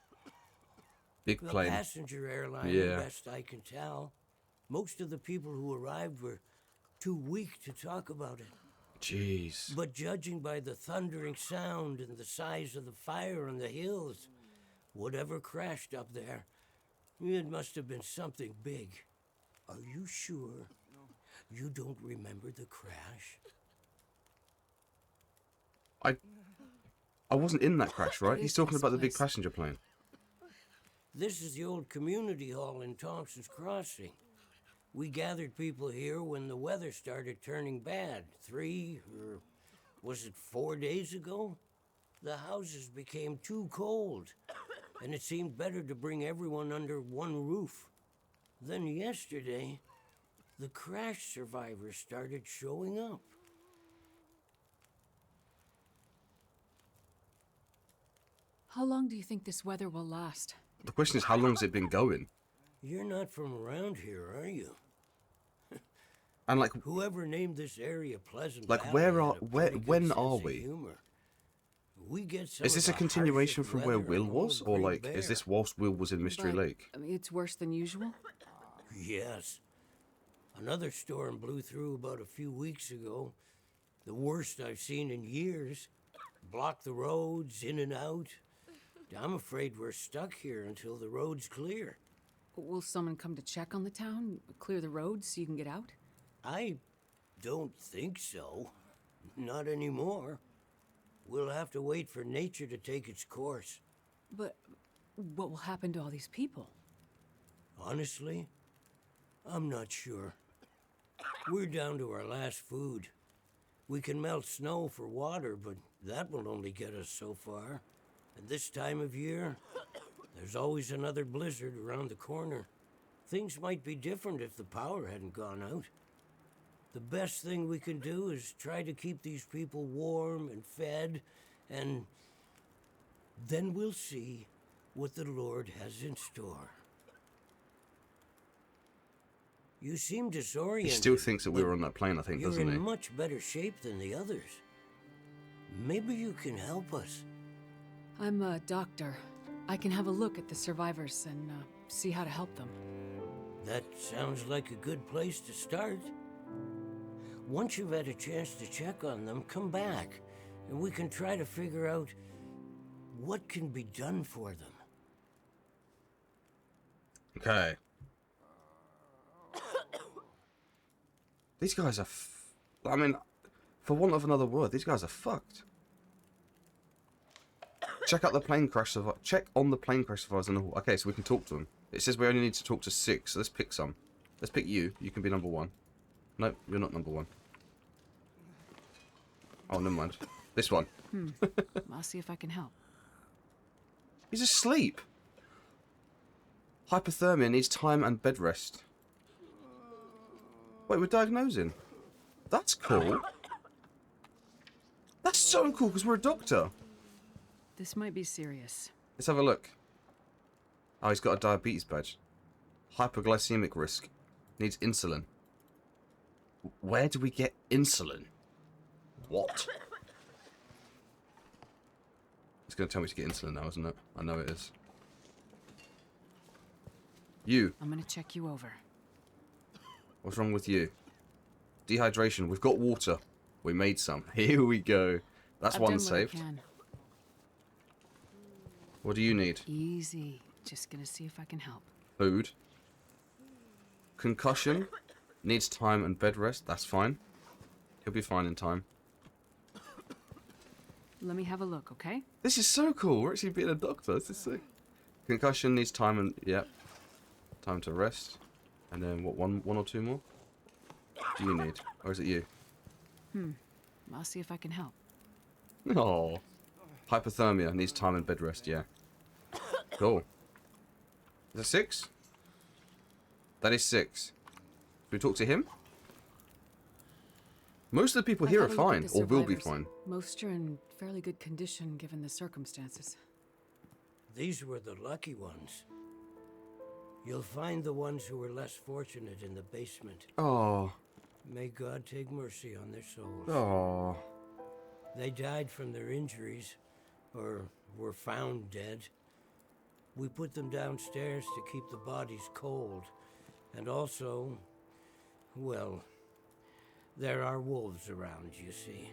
Big plane. The passenger airliner, Yeah. best I can tell. Most of the people who arrived were too weak to talk about it. Jeez. But judging by the thundering sound and the size of the fire on the hills, whatever crashed up there, it must have been something big. Are you sure you don't remember the crash? I wasn't in that crash, right? What He's is talking this about the big place? passenger plane. This is the old community hall in Thompson's Crossing. We gathered people here when the weather started turning bad. 3 or was it 4 days ago? The houses became too cold, and it seemed better to bring everyone under one roof. Then yesterday, the crash survivors started showing up. How long do you think this weather will last? The question is, how long has it been going? You're not from around here, are you? And like, Whoever named this area Pleasant like Valley where had are a where pretty good when sense are of we? humor. We get some Is this of a the continuation harshest from where weather Will on was, Old or Green like, is Bear. this whilst Will was in Mystery But, Lake? I mean, it's worse than usual? Yes. Another storm blew through about a few weeks ago. The worst I've seen in years. Blocked the roads, in and out. I'm afraid we're stuck here until the road's clear. Will someone come to check on the town? Clear the roads so you can get out? I don't think so. Not anymore. We'll have to wait for nature to take its course. But what will happen to all these people? Honestly, I'm not sure. We're down to our last food. We can melt snow for water, but that will only get us so far. And this time of year, there's always another blizzard around the corner. Things might be different if the power hadn't gone out. The best thing we can do is try to keep these people warm and fed, and then we'll see what the Lord has in store. You seem disoriented. He still thinks that we but were on that plane, I think, you're doesn't in he? much better shape than the others. Maybe you can help us. I'm a doctor. I can have a look at the survivors and see how to help them. That sounds like a good place to start. Once you've had a chance to check on them, come back, and we can try to figure out what can be done for them. Okay. These guys are I mean, for want of another word, these guys are fucked. Check out the plane crash survivors. Check on the plane crash survivors in the hall. Okay, so we can talk to them. It says we only need to talk to 6, so let's pick some. Let's pick you. You can be number 1. No, you're not number 1. Oh, never mind. This one. I'll see if I can help. He's asleep. Hypothermia needs time and bed rest. Wait, we're diagnosing. That's cool. That's so cool because we're a doctor. This might be serious. Let's have a look. Oh, he's got a diabetes badge. Hypoglycemic risk. Needs insulin. Where do we get insulin? What? It's going to tell me to get insulin now, isn't it? I know it is. You. I'm gonna check you over. What's wrong with you? Dehydration. We've got water. We made some. Here we go. That's I've one done what I saved. can. What do you need? Easy. Just gonna see if I can help. Food. Concussion. Needs time and bed rest. That's fine. He'll be fine in time. Let me have a look, okay? This is so cool. We're actually being a doctor. This is sick. Concussion needs time and... Yep. Time to rest. And then, what, one or two more? Do you need? Or is it you? I'll see if I can help. Oh. Hypothermia needs time and bed rest, yeah. Cool. Is that 6? That is 6. Can we talk to him? Most of the people I've here are had a look at fine, the or will be survivors. fine. Most are in fairly good condition given the circumstances. These were the lucky ones. You'll find the ones who were less fortunate in the basement. Oh. May God take mercy on their souls. Oh. They died from their injuries, or were found dead. We put them downstairs to keep the bodies cold, and also, well, There are wolves around, you see.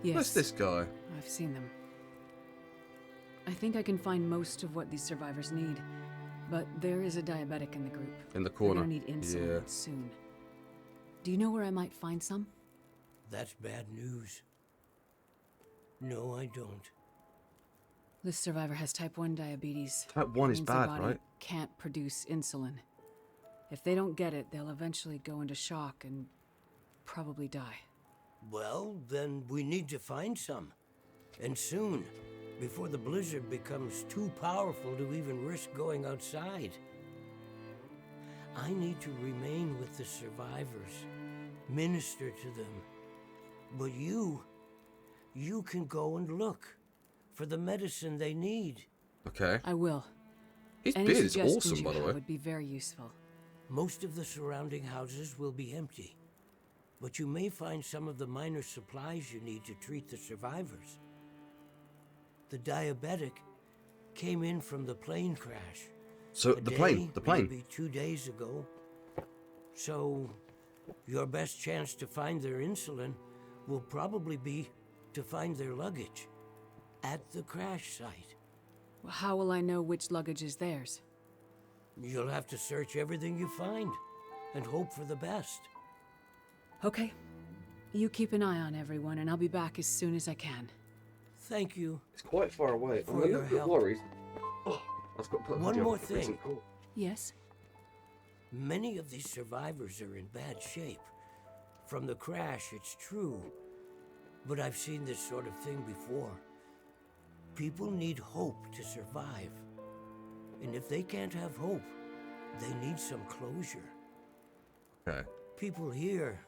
Yes. Where's this guy? I've seen them. I think I can find most of what these survivors need, but there is a diabetic in the group. In the They're corner. gonna need insulin soon. Do you know where I might find some? That's bad news. No, I don't. This survivor has type 1 diabetes. Type 1 That is means their bad, body right? Can't produce insulin. If they don't get it, they'll eventually go into shock and probably die. Well, then we need to find some. And soon, before the blizzard becomes too powerful to even risk going outside. I need to remain with the survivors, minister to them. But you can go and look for the medicine they need. Okay. I will. His Any beard is suggestions awesome, you by the have way. would be very useful. Most of the surrounding houses will be empty, but you may find some of the minor supplies you need to treat the survivors. The diabetic came in from the plane crash. So, the plane. Maybe 2 days ago. So, your best chance to find their insulin will probably be to find their luggage at the crash site. How will I know which luggage is theirs? You'll have to search everything you find and hope for the best. Okay. You keep an eye on everyone, and I'll be back as soon as I can. Thank you. It's quite far away. For your help. Oh, I've got to put One more thing. Yes? Many of these survivors are in bad shape. From the crash, it's true. But I've seen this sort of thing before. People need hope to survive. And if they can't have hope, they need some closure. Okay. People here,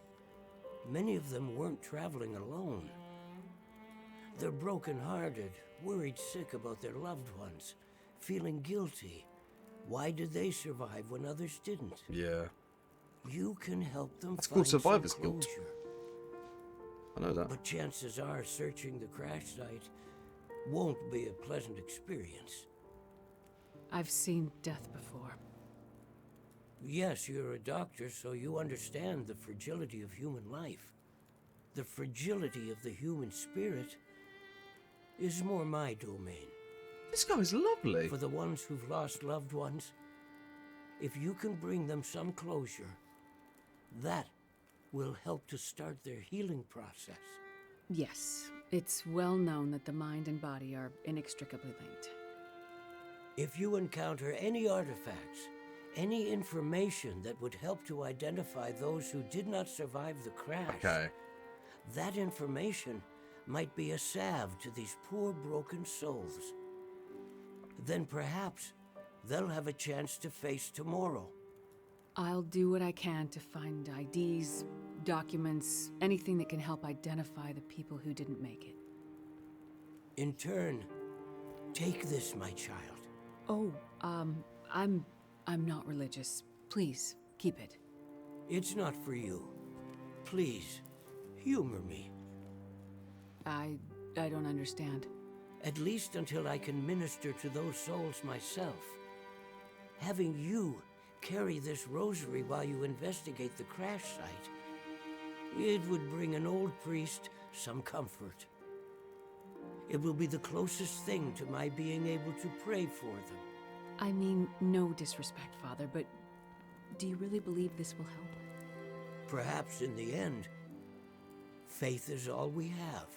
many of them weren't traveling alone. They're broken-hearted, worried sick about their loved ones, feeling guilty. Why did they survive when others didn't? Yeah. You can help them That's find called survivor's some guilt. closure. I know that. But chances are searching the crash site won't be a pleasant experience. I've seen death before. Yes, you're a doctor, so you understand the fragility of human life. The fragility of the human spirit is more my domain. This guy's lovely. For the ones who've lost loved ones, if you can bring them some closure, that will help to start their healing process. Yes, it's well known that the mind and body are inextricably linked. If you encounter any artifacts, any information that would help to identify those who did not survive the crash, that information might be a salve to these poor broken souls. Then perhaps they'll have a chance to face tomorrow. I'll do what I can to find IDs, documents, anything that can help identify the people who didn't make it. In turn, take this, my child. Oh, I'm not religious. Please, keep it. It's not for you. Please, humor me. I don't understand. At least until I can minister to those souls myself. Having you carry this rosary while you investigate the crash site, it would bring an old priest some comfort. It will be the closest thing to my being able to pray for them. I mean, no disrespect, Father, but do you really believe this will help? Perhaps in the end, faith is all we have.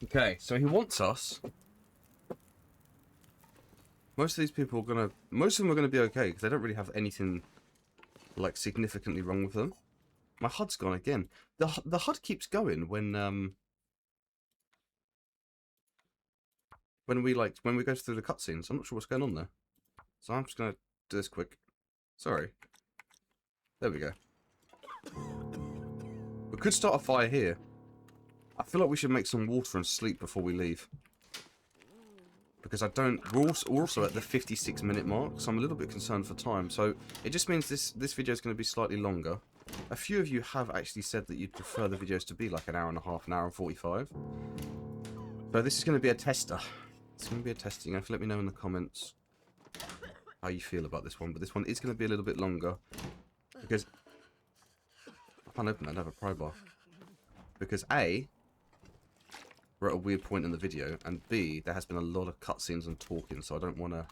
Okay, so he wants us. Most of these people are gonna... Most of them are gonna be okay, because they don't really have anything, like, significantly wrong with them. My HUD's gone again. The HUD keeps going when we go through the cutscenes. I'm not sure what's going on there. So I'm just gonna do this quick. Sorry. There we go. We could start a fire here. I feel like we should make some water and sleep before we leave. Because I don't... We're also at the 56-minute mark, so I'm a little bit concerned for time. So it just means this video is going to be slightly longer. A few of you have actually said that you'd prefer the videos to be like an hour and a half, an hour and 45. So this is going to be a tester. It's going to be a tester. You're going to have to let me know in the comments how you feel about this one, but this one is going to be a little bit longer because I can't open that. I don't have a pry bar. Because A, we're at a weird point in the video, and B, there has been a lot of cutscenes and talking, so I don't want to.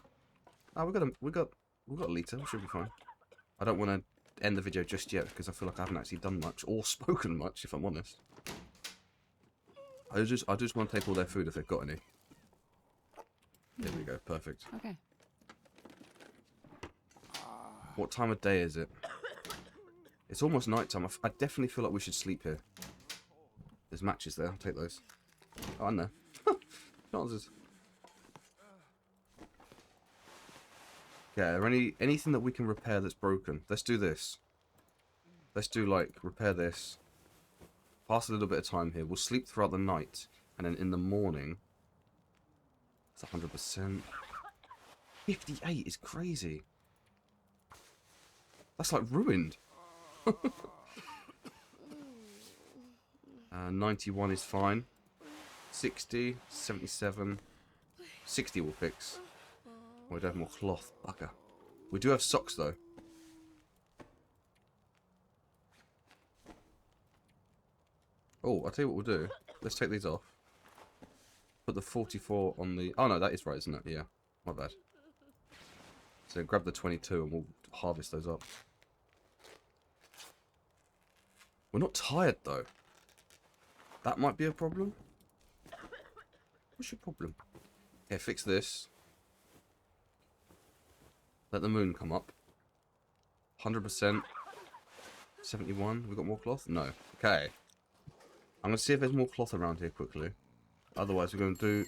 Oh, we got a liter. We should be fine. I don't want to end the video just yet because I feel like I haven't actually done much or spoken much, if I'm honest. I just want to take all their food if they've got any. There we go. Perfect. Okay. What time of day is it? It's almost night time. I definitely feel like we should sleep here. There's matches there. I'll take those. Oh, I know. Chances. Yeah, anything that we can repair that's broken? Let's do this. Let's do, like, repair this. Pass a little bit of time here. We'll sleep throughout the night. And then in the morning... It's 100%. 58 is crazy. That's, like, ruined. 91 is fine. 60, 77. 60 will fix. We don't have more cloth. Bugger. We do have socks, though. Oh, I'll tell you what we'll do. Let's take these off. Put the 44 on the... Oh, no, that is right, isn't it? Yeah. My bad. So grab the 22 and we'll harvest those up. We're not tired, though. That might be a problem. What's your problem? Okay, fix this. Let the moon come up. 100%. 71. We got more cloth? No. Okay. I'm going to see if there's more cloth around here quickly. Otherwise, we're going to do...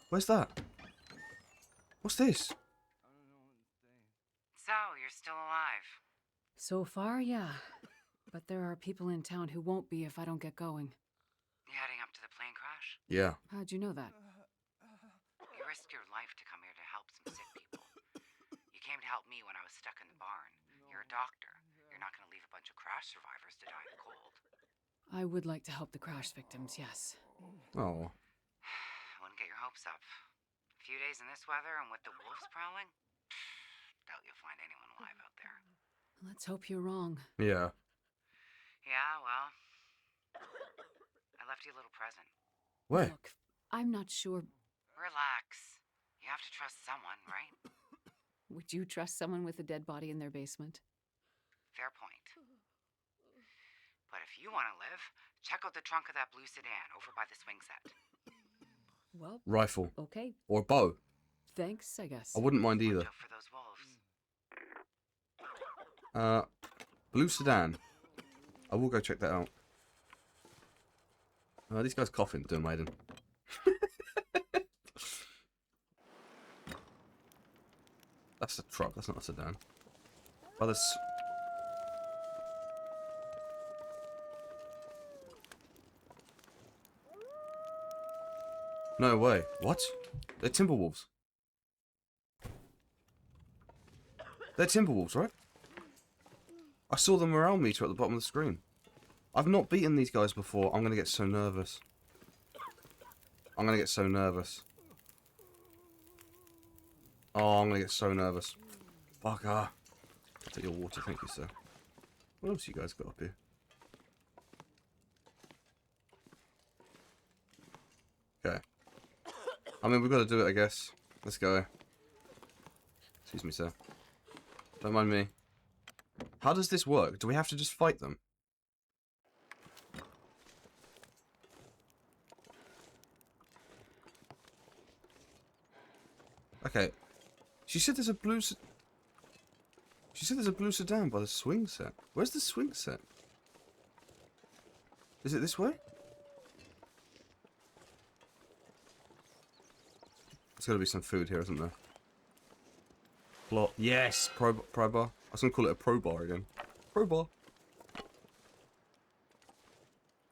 Where's that? What's this? So, you're still alive. So far, yeah. But there are people in town who won't be if I don't get going. You heading up to the plane crash? Yeah. How'd you know that? You risked your life to come here to help some sick people. You came to help me when I was stuck in the barn. You're a doctor. You're not going to leave a bunch of crash survivors to die in the cold. I would like to help the crash victims, yes. Oh. I wouldn't get your hopes up. A few days in this weather and with the wolves prowling? Doubt you'll find anyone alive out there. Let's hope you're wrong. Yeah. Yeah, well... I left you a little present. Where? Look, I'm not sure. Relax. You have to trust someone, right? Would you trust someone with a dead body in their basement? Fair point. But if you want to live, check out the trunk of that blue sedan over by the swing set. Well, Rifle. okay. Or bow. Thanks, I guess. I wouldn't mind either. Watch out for those wolves. Blue sedan. I will go check that out. This guy's coughing, doing Maiden. That's a truck, that's not a sedan. But there's... No way. What? They're Timberwolves. They're Timberwolves, right? I saw the morale meter at the bottom of the screen. I've not beaten these guys before. I'm going to get so nervous. I'm going to get so nervous. Oh, I'm going to get so nervous. Fuck ah. I'll take your water, thank you, sir. What else you guys got up here? Okay. I mean, we've got to do it, I guess. Let's go. Excuse me, sir. Don't mind me. How does this work? Do we have to just fight them? Okay. She said there's a blue... She said there's a blue sedan by the swing set. Where's the swing set? Is it this way? There's got to be some food here, isn't there? Plot. Yes! Pro bar. I was going to call it a pro bar again. Pro bar.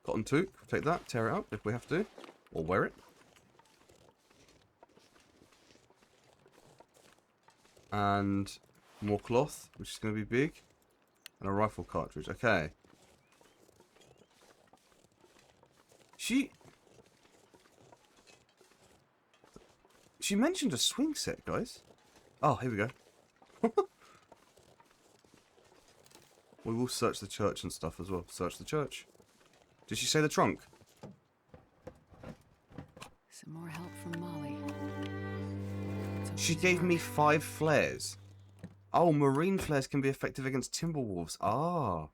Cotton toque. Take that. Tear it up if we have to. Or wear it. And more cloth, which is going to be big. And a rifle cartridge. Okay. She mentioned a swing set, guys. Oh, here we go. We will search the church and stuff as well. Search the church. Did she say the trunk? Some more help from Molly. She gave me 5 flares. Oh, marine flares can be effective against timber wolves. Ah.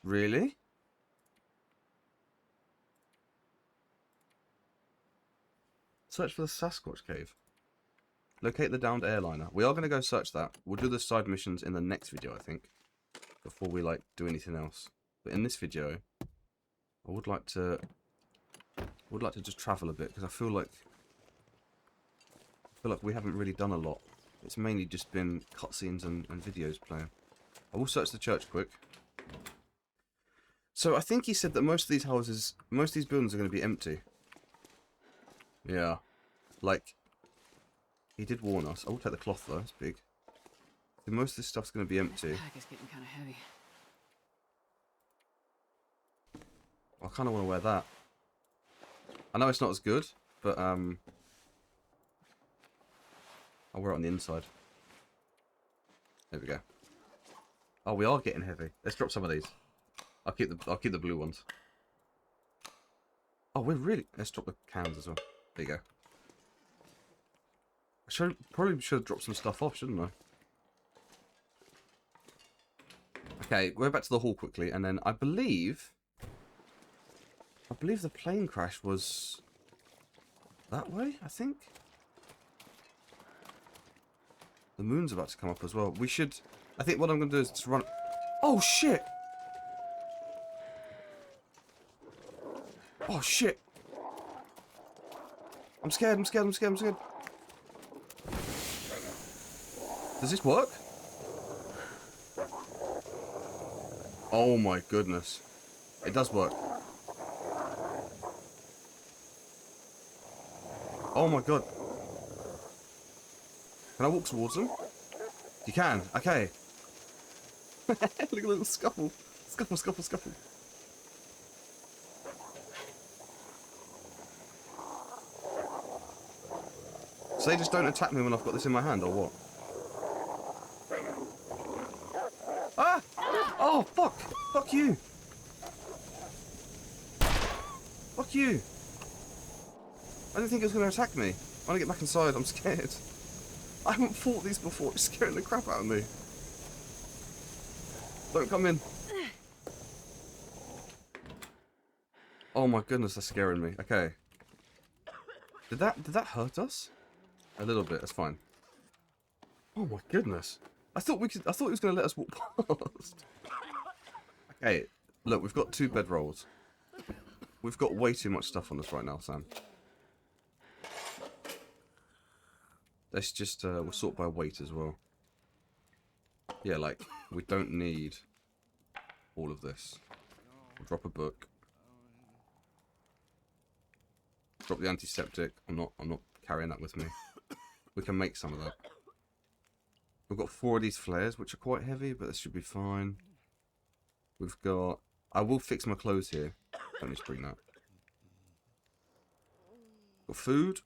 Really? Search for the Sasquatch cave. Locate the downed airliner. We are going to go search that. We'll do the side missions in the next video, I think. Before we, like, do anything else. But in this video, I would like to just travel a bit, because I feel like we haven't really done a lot. It's mainly just been cutscenes and videos playing. I will search the church quick. So I think he said that most of these houses, most of these buildings are going to be empty. Yeah. Like, he did warn us. I will take the cloth though, it's big. So most of this stuff's going to be empty. The pack is getting kind of heavy. I kind of want to wear that. I know it's not as good, but I'll wear it on the inside. There we go. Oh, we are getting heavy. Let's drop some of these. I'll keep the blue ones. Oh, we're really. Let's drop the cans as well. There you go. Probably should have dropped some stuff off, shouldn't I? Okay, go back to the hall quickly, and then I believe the plane crash was that way, I think. The moon's about to come up as well. We should... I think what I'm going to do is just run... Oh, shit! Oh, shit! I'm scared, I'm scared, I'm scared, I'm scared. Does this work? Oh my goodness. It does work. Oh my god. Can I walk towards them? You can. Okay. Look at the little scuffle. Scuffle, scuffle, scuffle. So they just don't attack me when I've got this in my hand, or what? Ah! Oh, fuck! Fuck you! Fuck you! I didn't think it was going to attack me. I want to get back inside, I'm scared. I haven't fought these before, it's scaring the crap out of me. Don't come in. Oh my goodness, that's scaring me. Okay. Did that hurt us? A little bit, that's fine. Oh my goodness. I thought it was going to let us walk past. Okay, look, we've got 2 bedrolls. We've got way too much stuff on us right now, Sam. Let's just, we'll sort by weight as well. Yeah, like, we don't need all of this. We'll drop a book. Drop the antiseptic. I'm not carrying that with me. We can make some of that. We've got 4 of these flares, which are quite heavy, but this should be fine. We've got... I will fix my clothes here. Don't need to bring that. Got food.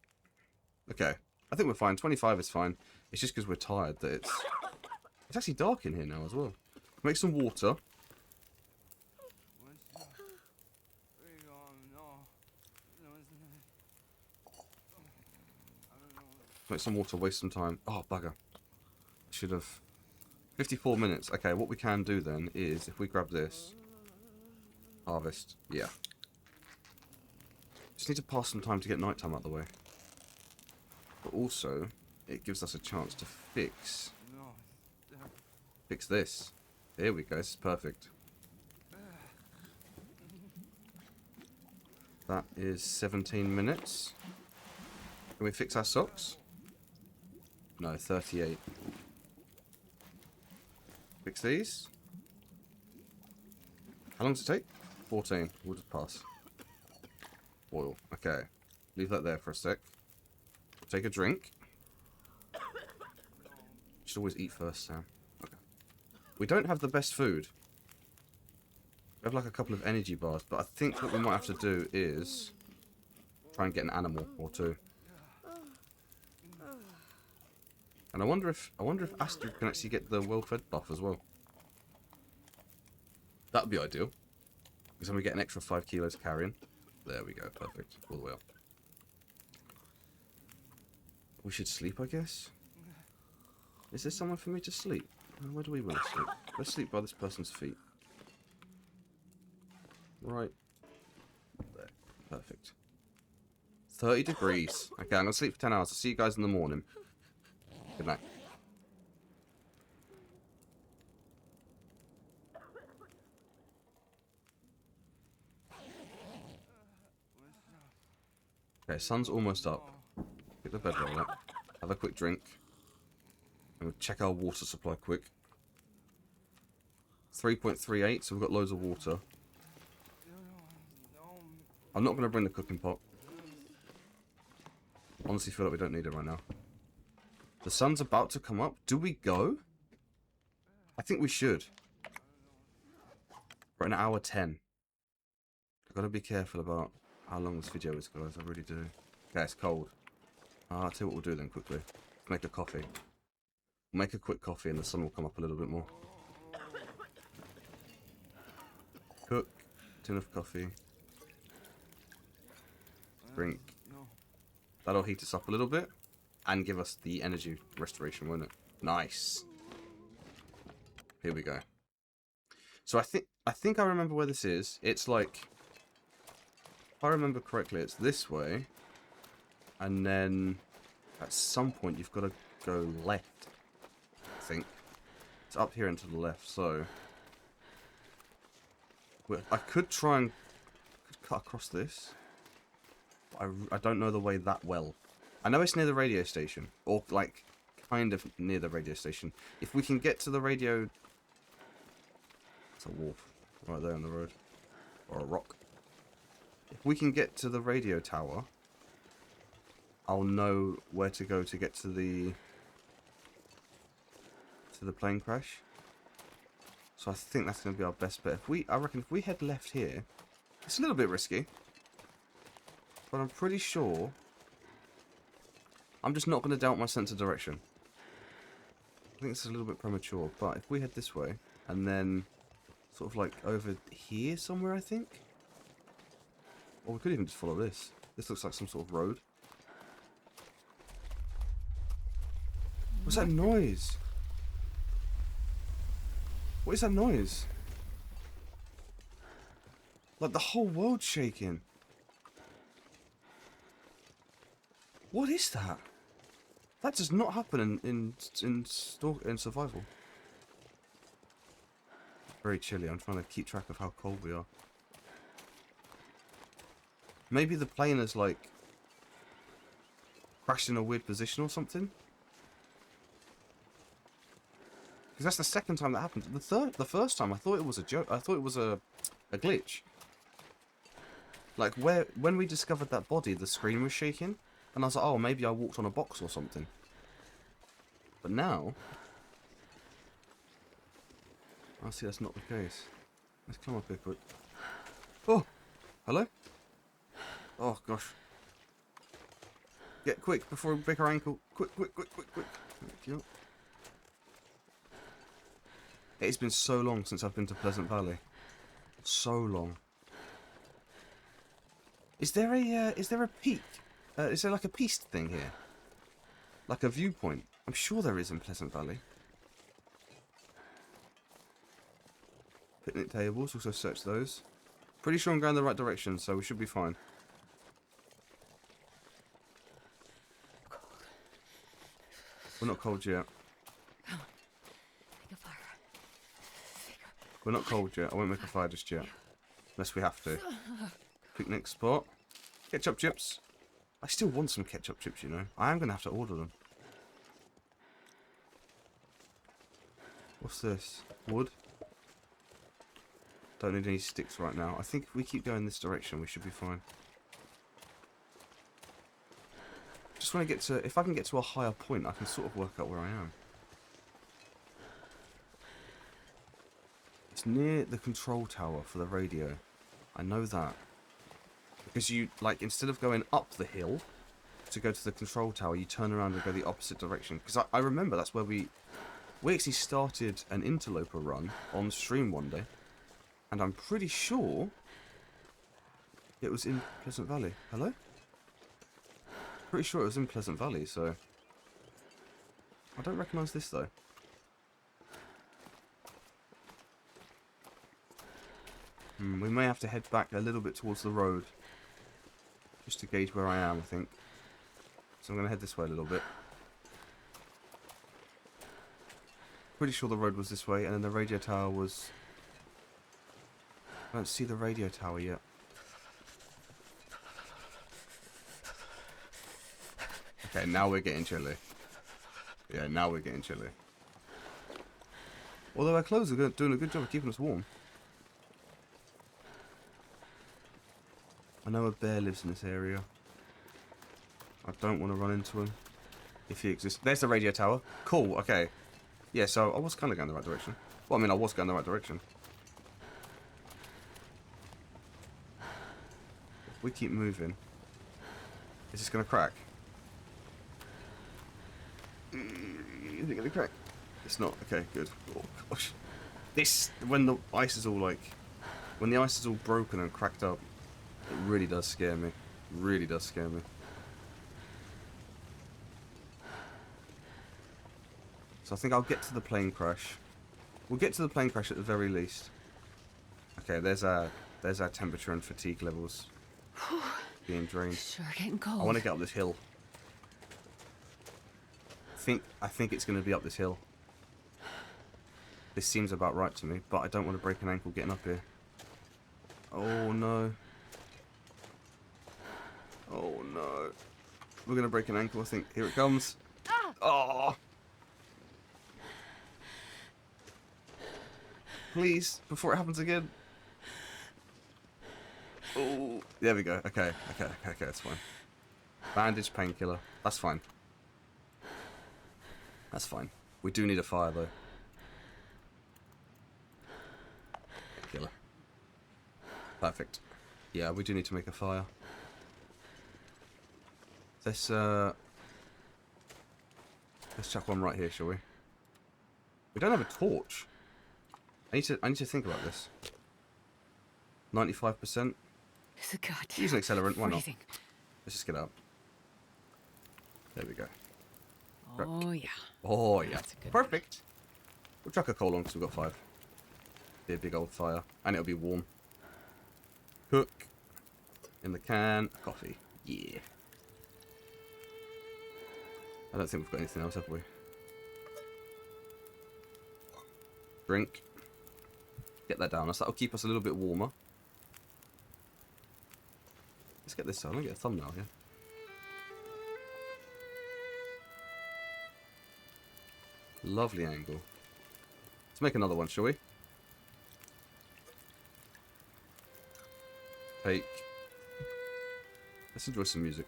Okay. I think we're fine. 25 is fine. It's just because we're tired that it's... It's actually dark in here now as well. Make some water. Make some water, waste some time. Oh, bugger. Should have... 54 minutes. Okay, what we can do then is, if we grab this... Harvest. Yeah. Just need to pass some time to get nighttime out of the way. But also, it gives us a chance to fix this. There we go, this is perfect. That is 17 minutes. Can we fix our socks? No, 38. Fix these. How long does it take? 14. We'll just pass. Oil. Okay. Leave that there for a sec. Take a drink. Should always eat first, Sam. Okay. We don't have the best food. We have like a couple of energy bars, but I think what we might have to do is try and get an animal or 2. And I wonder if Astrid can actually get the well-fed buff as well. That would be ideal. Because then we get an extra 5 kilos carrying. There we go, perfect. All the way up. We should sleep, I guess. Is there somewhere for me to sleep? Where do we want to sleep? Let's sleep by this person's feet. Right. There. Perfect. 30 degrees. Okay, I'm going to sleep for 10 hours. I'll see you guys in the morning. Good night. Okay, sun's almost up. Get the bed roll up. Have a quick drink. And we'll check our water supply quick. 3.38, so we've got loads of water. I'm not going to bring the cooking pot. Honestly feel like we don't need it right now. The sun's about to come up. Do we go? I think we should. We're at 1:10. I've got to be careful about how long this video is, guys. I really do. Okay, it's cold. I'll tell you what we'll do then quickly. Make a coffee. We'll make a quick coffee and the sun will come up a little bit more. Cook. Tin of coffee. Drink. That'll heat us up a little bit. And give us the energy restoration, won't it? Nice. Here we go. So I think I remember where this is. It's like, if I remember correctly, it's this way. And then at some point you've got to go left. I think. It's up here and to the left, so I could try and cut across this. I don't know the way that well. I know it's near the radio station. Or, like, kind of near the radio station. If we can get to the radio... It's a wolf right there on the road. Or a rock. If we can get to the radio tower, I'll know where to go to get to the plane crash. So I think that's going to be our best bet. I reckon if we head left here, it's a little bit risky. But I'm pretty sure... I'm just not going to doubt my sense of direction. I think it's a little bit premature, but if we head this way, and then sort of like over here somewhere, I think? Or we could even just follow this. This looks like some sort of road. What's that noise? What is that noise? Like the whole world's shaking. What is that? That does not happen in survival. Very chilly. I'm trying to keep track of how cold we are. Maybe the plane is like crashed in a weird position or something. Because that's the second time that happened. The first time I thought it was a joke. I thought it was a glitch. Like when we discovered that body, the screen was shaking. And I was like, oh, maybe I walked on a box or something. But now... I see that's not the case. Let's come up here quick. Oh! Hello? Oh, gosh. Get quick before we break our ankle. Quick, quick, quick, quick, quick. Thank you. It's been so long since I've been to Pleasant Valley. So long. Is there a peak? Is there like a piste thing here? Like a viewpoint? I'm sure there is in Pleasant Valley. Picnic tables, also search those. Pretty sure I'm going the right direction, so we should be fine. Cold. We're not cold yet. Come on. Make a fire. We're not cold yet. I won't make a fire just yet. Unless we have to. Picnic spot. Ketchup chips. I still want some ketchup chips, you know. I am going to have to order them. What's this? Wood? Don't need any sticks right now. I think if we keep going this direction, we should be fine. Just want to get to... If I can get to a higher point, I can sort of work out where I am. It's near the control tower for the radio. I know that. Because you, like, instead of going up the hill to go to the control tower, you turn around and go the opposite direction. Because I remember that's where we actually started an interloper run on stream one day. And I'm pretty sure it was in Pleasant Valley. Hello? Pretty sure it was in Pleasant Valley, so... I don't recognise this, though. We may have to head back a little bit towards the road. Just to gauge where I am, I think. So I'm going to head this way a little bit. Pretty sure the road was this way, and then the radio tower was... I don't see the radio tower yet. Okay, now we're getting chilly. Yeah, now we're getting chilly. Although our clothes are doing a good job of keeping us warm. I know a bear lives in this area. I don't want to run into him. If he exists. There's the radio tower. Cool, okay. Yeah, so I was kind of going the right direction. Well, I mean, I was going the right direction. If we keep moving... Is this going to crack? Is it going to crack? It's not. Okay, good. Oh, gosh. This... When the ice is all, like... When the ice is all broken and cracked up, it really does scare me. Really does scare me. So I think I'll get to the plane crash. We'll get to the plane crash at the very least. Okay, there's our temperature and fatigue levels being drained. Sure getting cold. I want to get up this hill. I think it's going to be up this hill. This seems about right to me, but I don't want to break an ankle getting up here. Oh no. Oh no. We're going to break an ankle, I think. Here it comes. Oh. Please, before it happens again. Oh, there we go. Okay, that's fine. Bandage, painkiller. That's fine. That's fine. We do need a fire, though. Killer. Perfect. Yeah, we do need to make a fire. Let's chuck one right here, shall we? We don't have a torch. I need to think about this. 95%. It's a goddamn Use an accelerant. Why not? freezing. Let's just get out. There we go. Oh yeah. Oh yeah. That's a good Perfect. We'll chuck a coal on because we've got 5. Be a big old fire, and it'll be warm. Cook in the can. Coffee. Yeah. I don't think we've got anything else, have we? Drink. Get that down. That'll keep us a little bit warmer. Let's get this on. Let me get a thumbnail here. Lovely angle. Let's make another one, shall we? Take. Let's enjoy some music.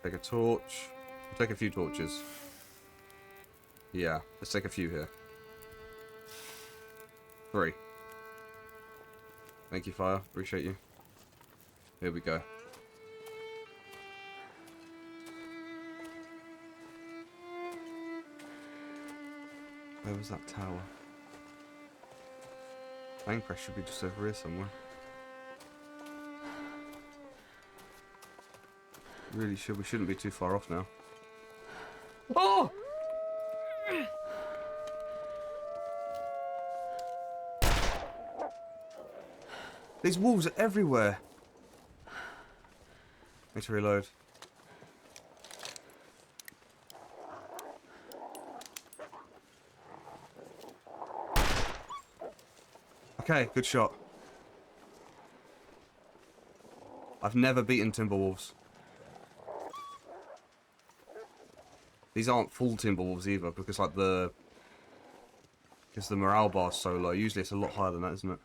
Take a torch. We'll take a few torches. Yeah, let's take a few here. 3. Thank you, fire. Appreciate you. Here we go. Where was that tower? Plane crash should be just over here somewhere. Really should. We shouldn't be too far off now. Oh! These wolves are everywhere. Need to reload. Okay, good shot. I've never beaten Timberwolves. These aren't full Timberwolves either, because like the morale bar's so low. Usually it's a lot higher than that, isn't it?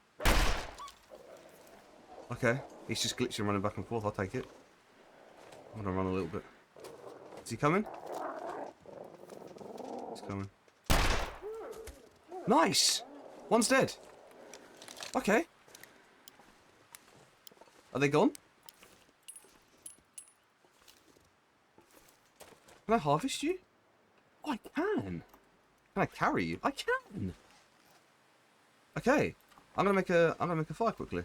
Okay. He's just glitching, running back and forth. I'll take it. I'm gonna run a little bit. Is he coming? He's coming. Nice! One's dead. Okay. Are they gone? Can I harvest you? Oh, I can. Can I carry you? I can. Okay. I'm gonna make a fire quickly.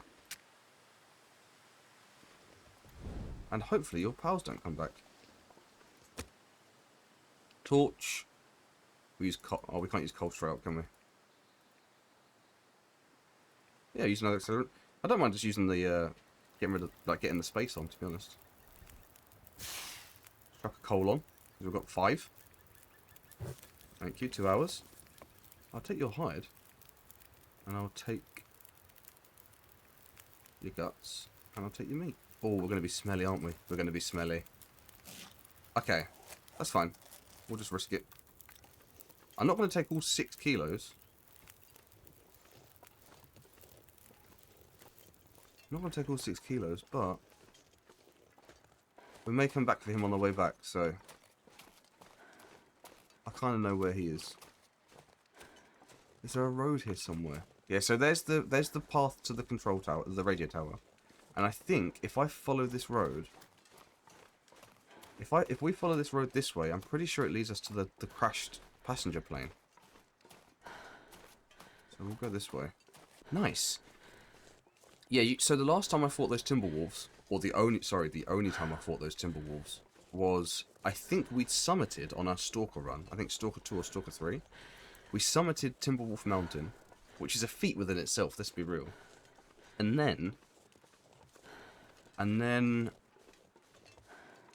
And hopefully your pals don't come back. Torch. We use coal. Oh, we can't use coal straight up, can we? Yeah, use another accelerant. I don't mind just using the getting the space on, to be honest. Chuck a coal on. We've got 5. Thank you, 2 hours. I'll take your hide. And I'll take your guts. And I'll take your meat. Oh, we're going to be smelly, aren't we? We're going to be smelly. Okay, that's fine. We'll just risk it. I'm not going to take all 6 kilos. I'm not going to take all 6 kilos, but we may come back for him on the way back, so I kind of know where he is. Is there a road here somewhere? Yeah, so there's the path to the control tower, the radio tower. And I think if I follow this road, if we follow this road this way, I'm pretty sure it leads us to the crashed passenger plane. So we'll go this way. Nice. Yeah, so the last time I fought those Timberwolves, or the only time I fought those Timberwolves was, I think we'd summited on our Stalker run. I think Stalker 2 or Stalker 3. We summited Timberwolf Mountain, which is a feat within itself, let's be real. And then,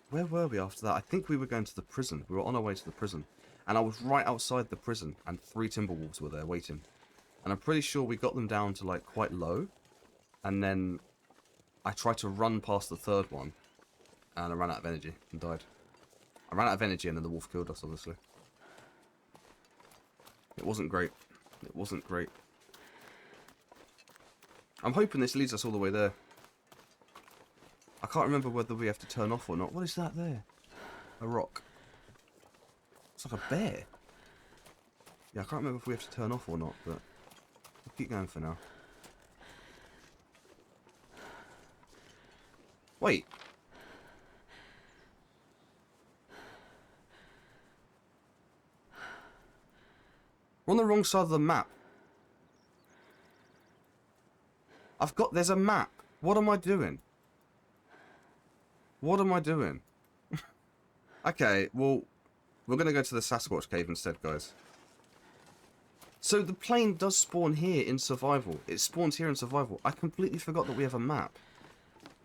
where were we after that? I think we were going to the prison. We were on our way to the prison. And I was right outside the prison, and 3 Timberwolves were there waiting. And I'm pretty sure we got them down to, like, quite low. And then I tried to run past the 3rd one, and I ran out of energy and died. I ran out of energy, and then the wolf killed us, obviously. It wasn't great. It wasn't great. I'm hoping this leads us all the way there. I can't remember whether we have to turn off or not. What is that there? A rock. It's like a bear. Yeah, I can't remember if we have to turn off or not, but we'll keep going for now. Wait. We're on the wrong side of the map. There's a map. What am I doing? What am I doing? Okay, well, we're going to go to the Sasquatch cave instead, guys. So the plane does spawn here in survival. It spawns here in survival. I completely forgot that we have a map.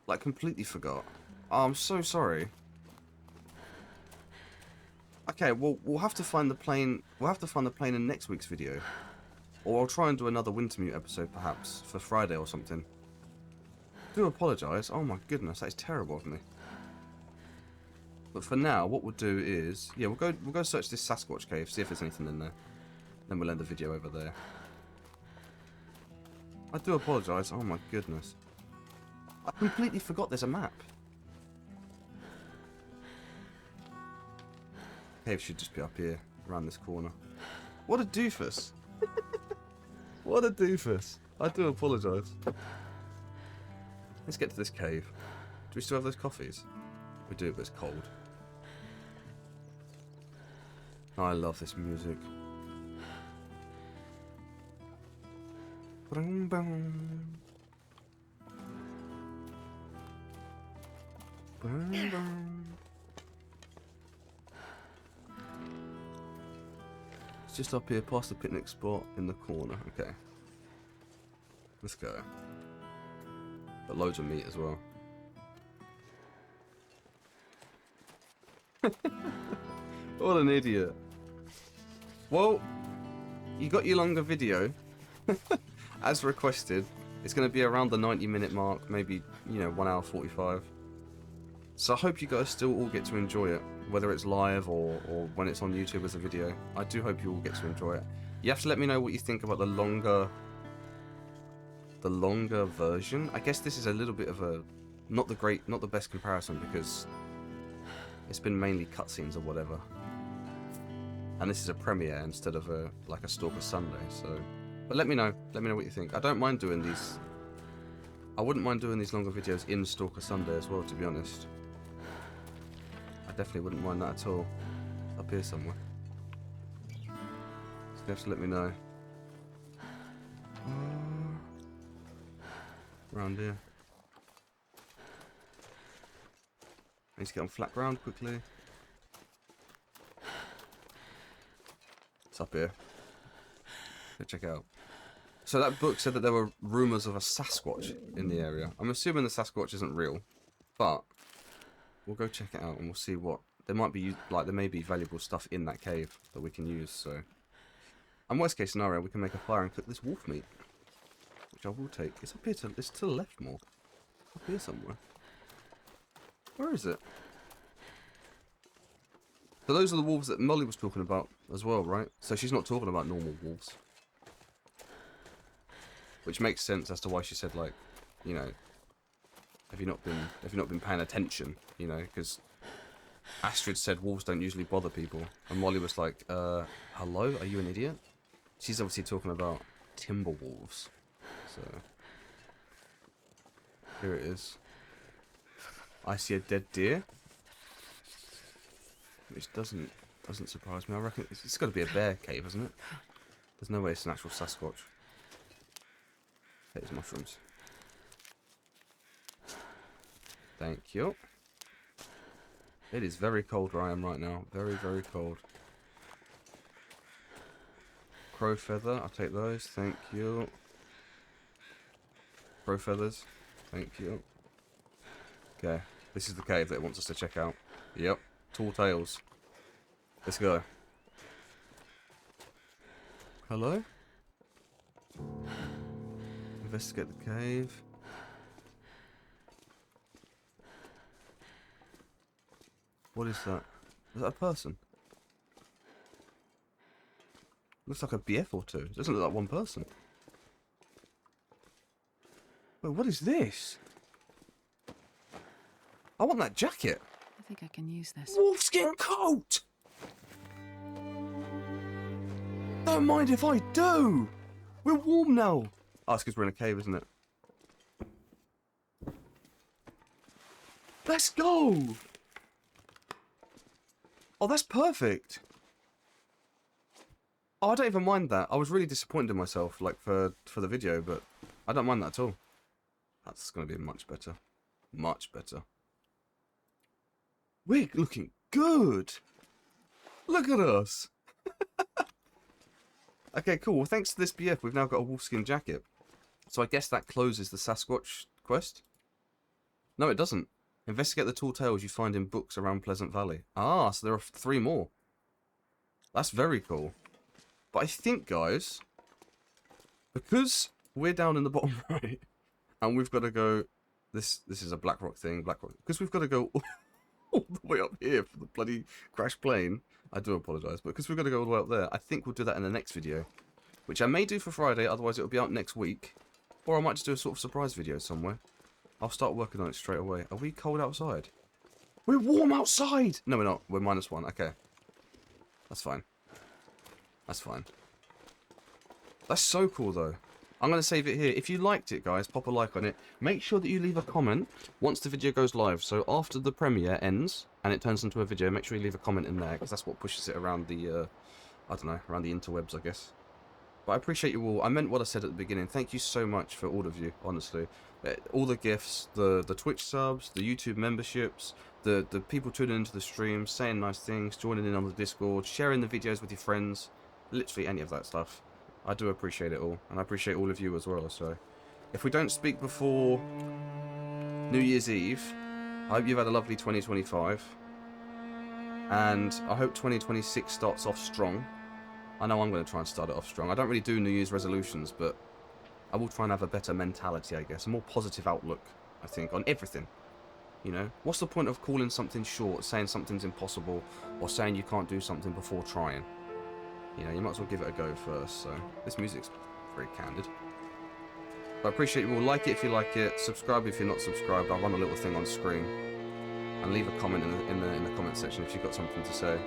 Like, completely forgot. Oh, I'm so sorry. Okay, well, we'll have to find the plane. We'll have to find the plane in next week's video. Or I'll try and do another Wintermute episode, perhaps, for Friday or something. I do apologise. Oh my goodness, that is terrible of me. But for now, what we'll do is, yeah, we'll go search this Sasquatch cave, see if there's anything in there. Then we'll end the video over there. I do apologise. Oh my goodness. I completely forgot there's a map. Cave should just be up here, around this corner. What a doofus. What a doofus. I do apologise. Let's get to this cave. Do we still have those coffees? We do, but it's cold. Oh, I love this music. Boom, boom. Boom, boom. It's just up here past the picnic spot in the corner. Okay. Let's go. Got loads of meat as well. What an idiot. Well, you got your longer video. As requested. It's going to be around the 90-minute mark. Maybe, 1 hour 45. So I hope you guys still all get to enjoy it. Whether it's live or when it's on YouTube as a video. I do hope you all get to enjoy it. You have to let me know what you think about the longer the longer version. I guess this is a little bit of a not the best comparison because it's been mainly cutscenes or whatever. And this is a premiere instead of a like a Stalker Sunday. So, but let me know what you think. I don't mind doing these. I wouldn't mind doing these longer videos in Stalker Sunday as well, to be honest. I definitely wouldn't mind that at all. Up here somewhere. So you have to let me know. Around here. I need to get on flat ground quickly. It's up here. Go check it out. So that book said that there were rumours of a Sasquatch in the area. I'm assuming the Sasquatch isn't real, but we'll go check it out and we'll see what there might be. Like there may be valuable stuff in that cave that we can use. So, and worst case scenario, we can make a fire and cook this wolf meat, which I will take. It's up here. It's to the left more. Up here somewhere. Where is it? So those are the wolves that Molly was talking about as well, right? So she's not talking about normal wolves. Which makes sense as to why she said, like, you know, have you not been paying attention, you know, because Astrid said wolves don't usually bother people, and Molly was like, hello, are you an idiot? She's obviously talking about timber wolves. So here it is. I see a dead deer, which doesn't surprise me. I reckon it's got to be a bear cave, isn't it? There's no way it's an actual Sasquatch. Here's mushrooms. Thank you. It is very cold where I am right now. Very, very cold. Crow feather. I'll take those. Thank you. Crow feathers. Thank you. Okay. This is the cave that it wants us to check out. Yep. Tall tales. Let's go. Hello? Investigate the cave. What is that? Is that a person? Looks like a BF or two. It doesn't look like one person. Wait, what is this? I want that jacket. I think I can use this. Wolfskin coat! Don't mind if I do! We're warm now! Oh, it's because we're in a cave, isn't it? Let's go! Oh, that's perfect! Oh, I don't even mind that. I was really disappointed in myself, like, for the video, but I don't mind that at all. That's going to be much better. Much better. We're looking good! Look at us! Okay, cool. Well, thanks to this BF, we've now got a wolfskin jacket. So I guess that closes the Sasquatch quest? No, it doesn't. Investigate the tall tales you find in books around Pleasant Valley. Ah, so there are 3 more. That's very cool. But I think, guys, because we're down in the bottom right, and we've got to go... This is a Blackrock thing, Blackrock. Because we've got to go all the way up here for the bloody crash plane. I do apologise, but because we've got to go all the way up there, I think we'll do that in the next video. Which I may do for Friday, otherwise it'll be out next week. Or I might just do a sort of surprise video somewhere. I'll start working on it straight away. Are we cold outside? We're warm outside! No, we're not. We're -1. Okay. That's fine. That's fine. That's so cool, though. I'm going to save it here. If you liked it, guys, pop a like on it. Make sure that you leave a comment once the video goes live. So after the premiere ends and it turns into a video, make sure you leave a comment in there, because that's what pushes it around the, I don't know, around the interwebs, I guess. But I appreciate you all. I meant what I said at the beginning. Thank you so much for all of you, honestly. All the gifts, the Twitch subs, the YouTube memberships, the people tuning into the streams, saying nice things, joining in on the Discord, sharing the videos with your friends, literally any of that stuff. I do appreciate it all, and I appreciate all of you as well. So, if we don't speak before New Year's Eve, I hope you've had a lovely 2025, and I hope 2026 starts off strong. I know I'm going to try and start it off strong. I don't really do New Year's resolutions, but I will try and have a better mentality, I guess. A more positive outlook, I think, on everything. You know? What's the point of calling something short, saying something's impossible, or saying you can't do something before trying? You know, you might as well give it a go first, so... This music's very candid. But I appreciate you all. Like it if you like it. Subscribe if you're not subscribed. I'll run a little thing on screen. And leave a comment in the comment section if you've got something to say.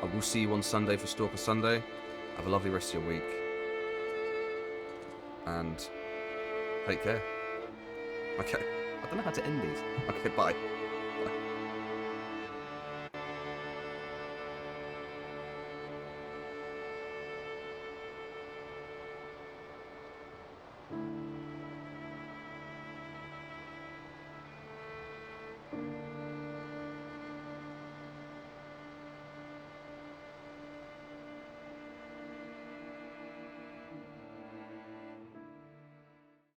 I will see you on Sunday for Stalker Sunday. Have a lovely rest of your week. And take care. Okay. I don't know how to end these. Okay, bye.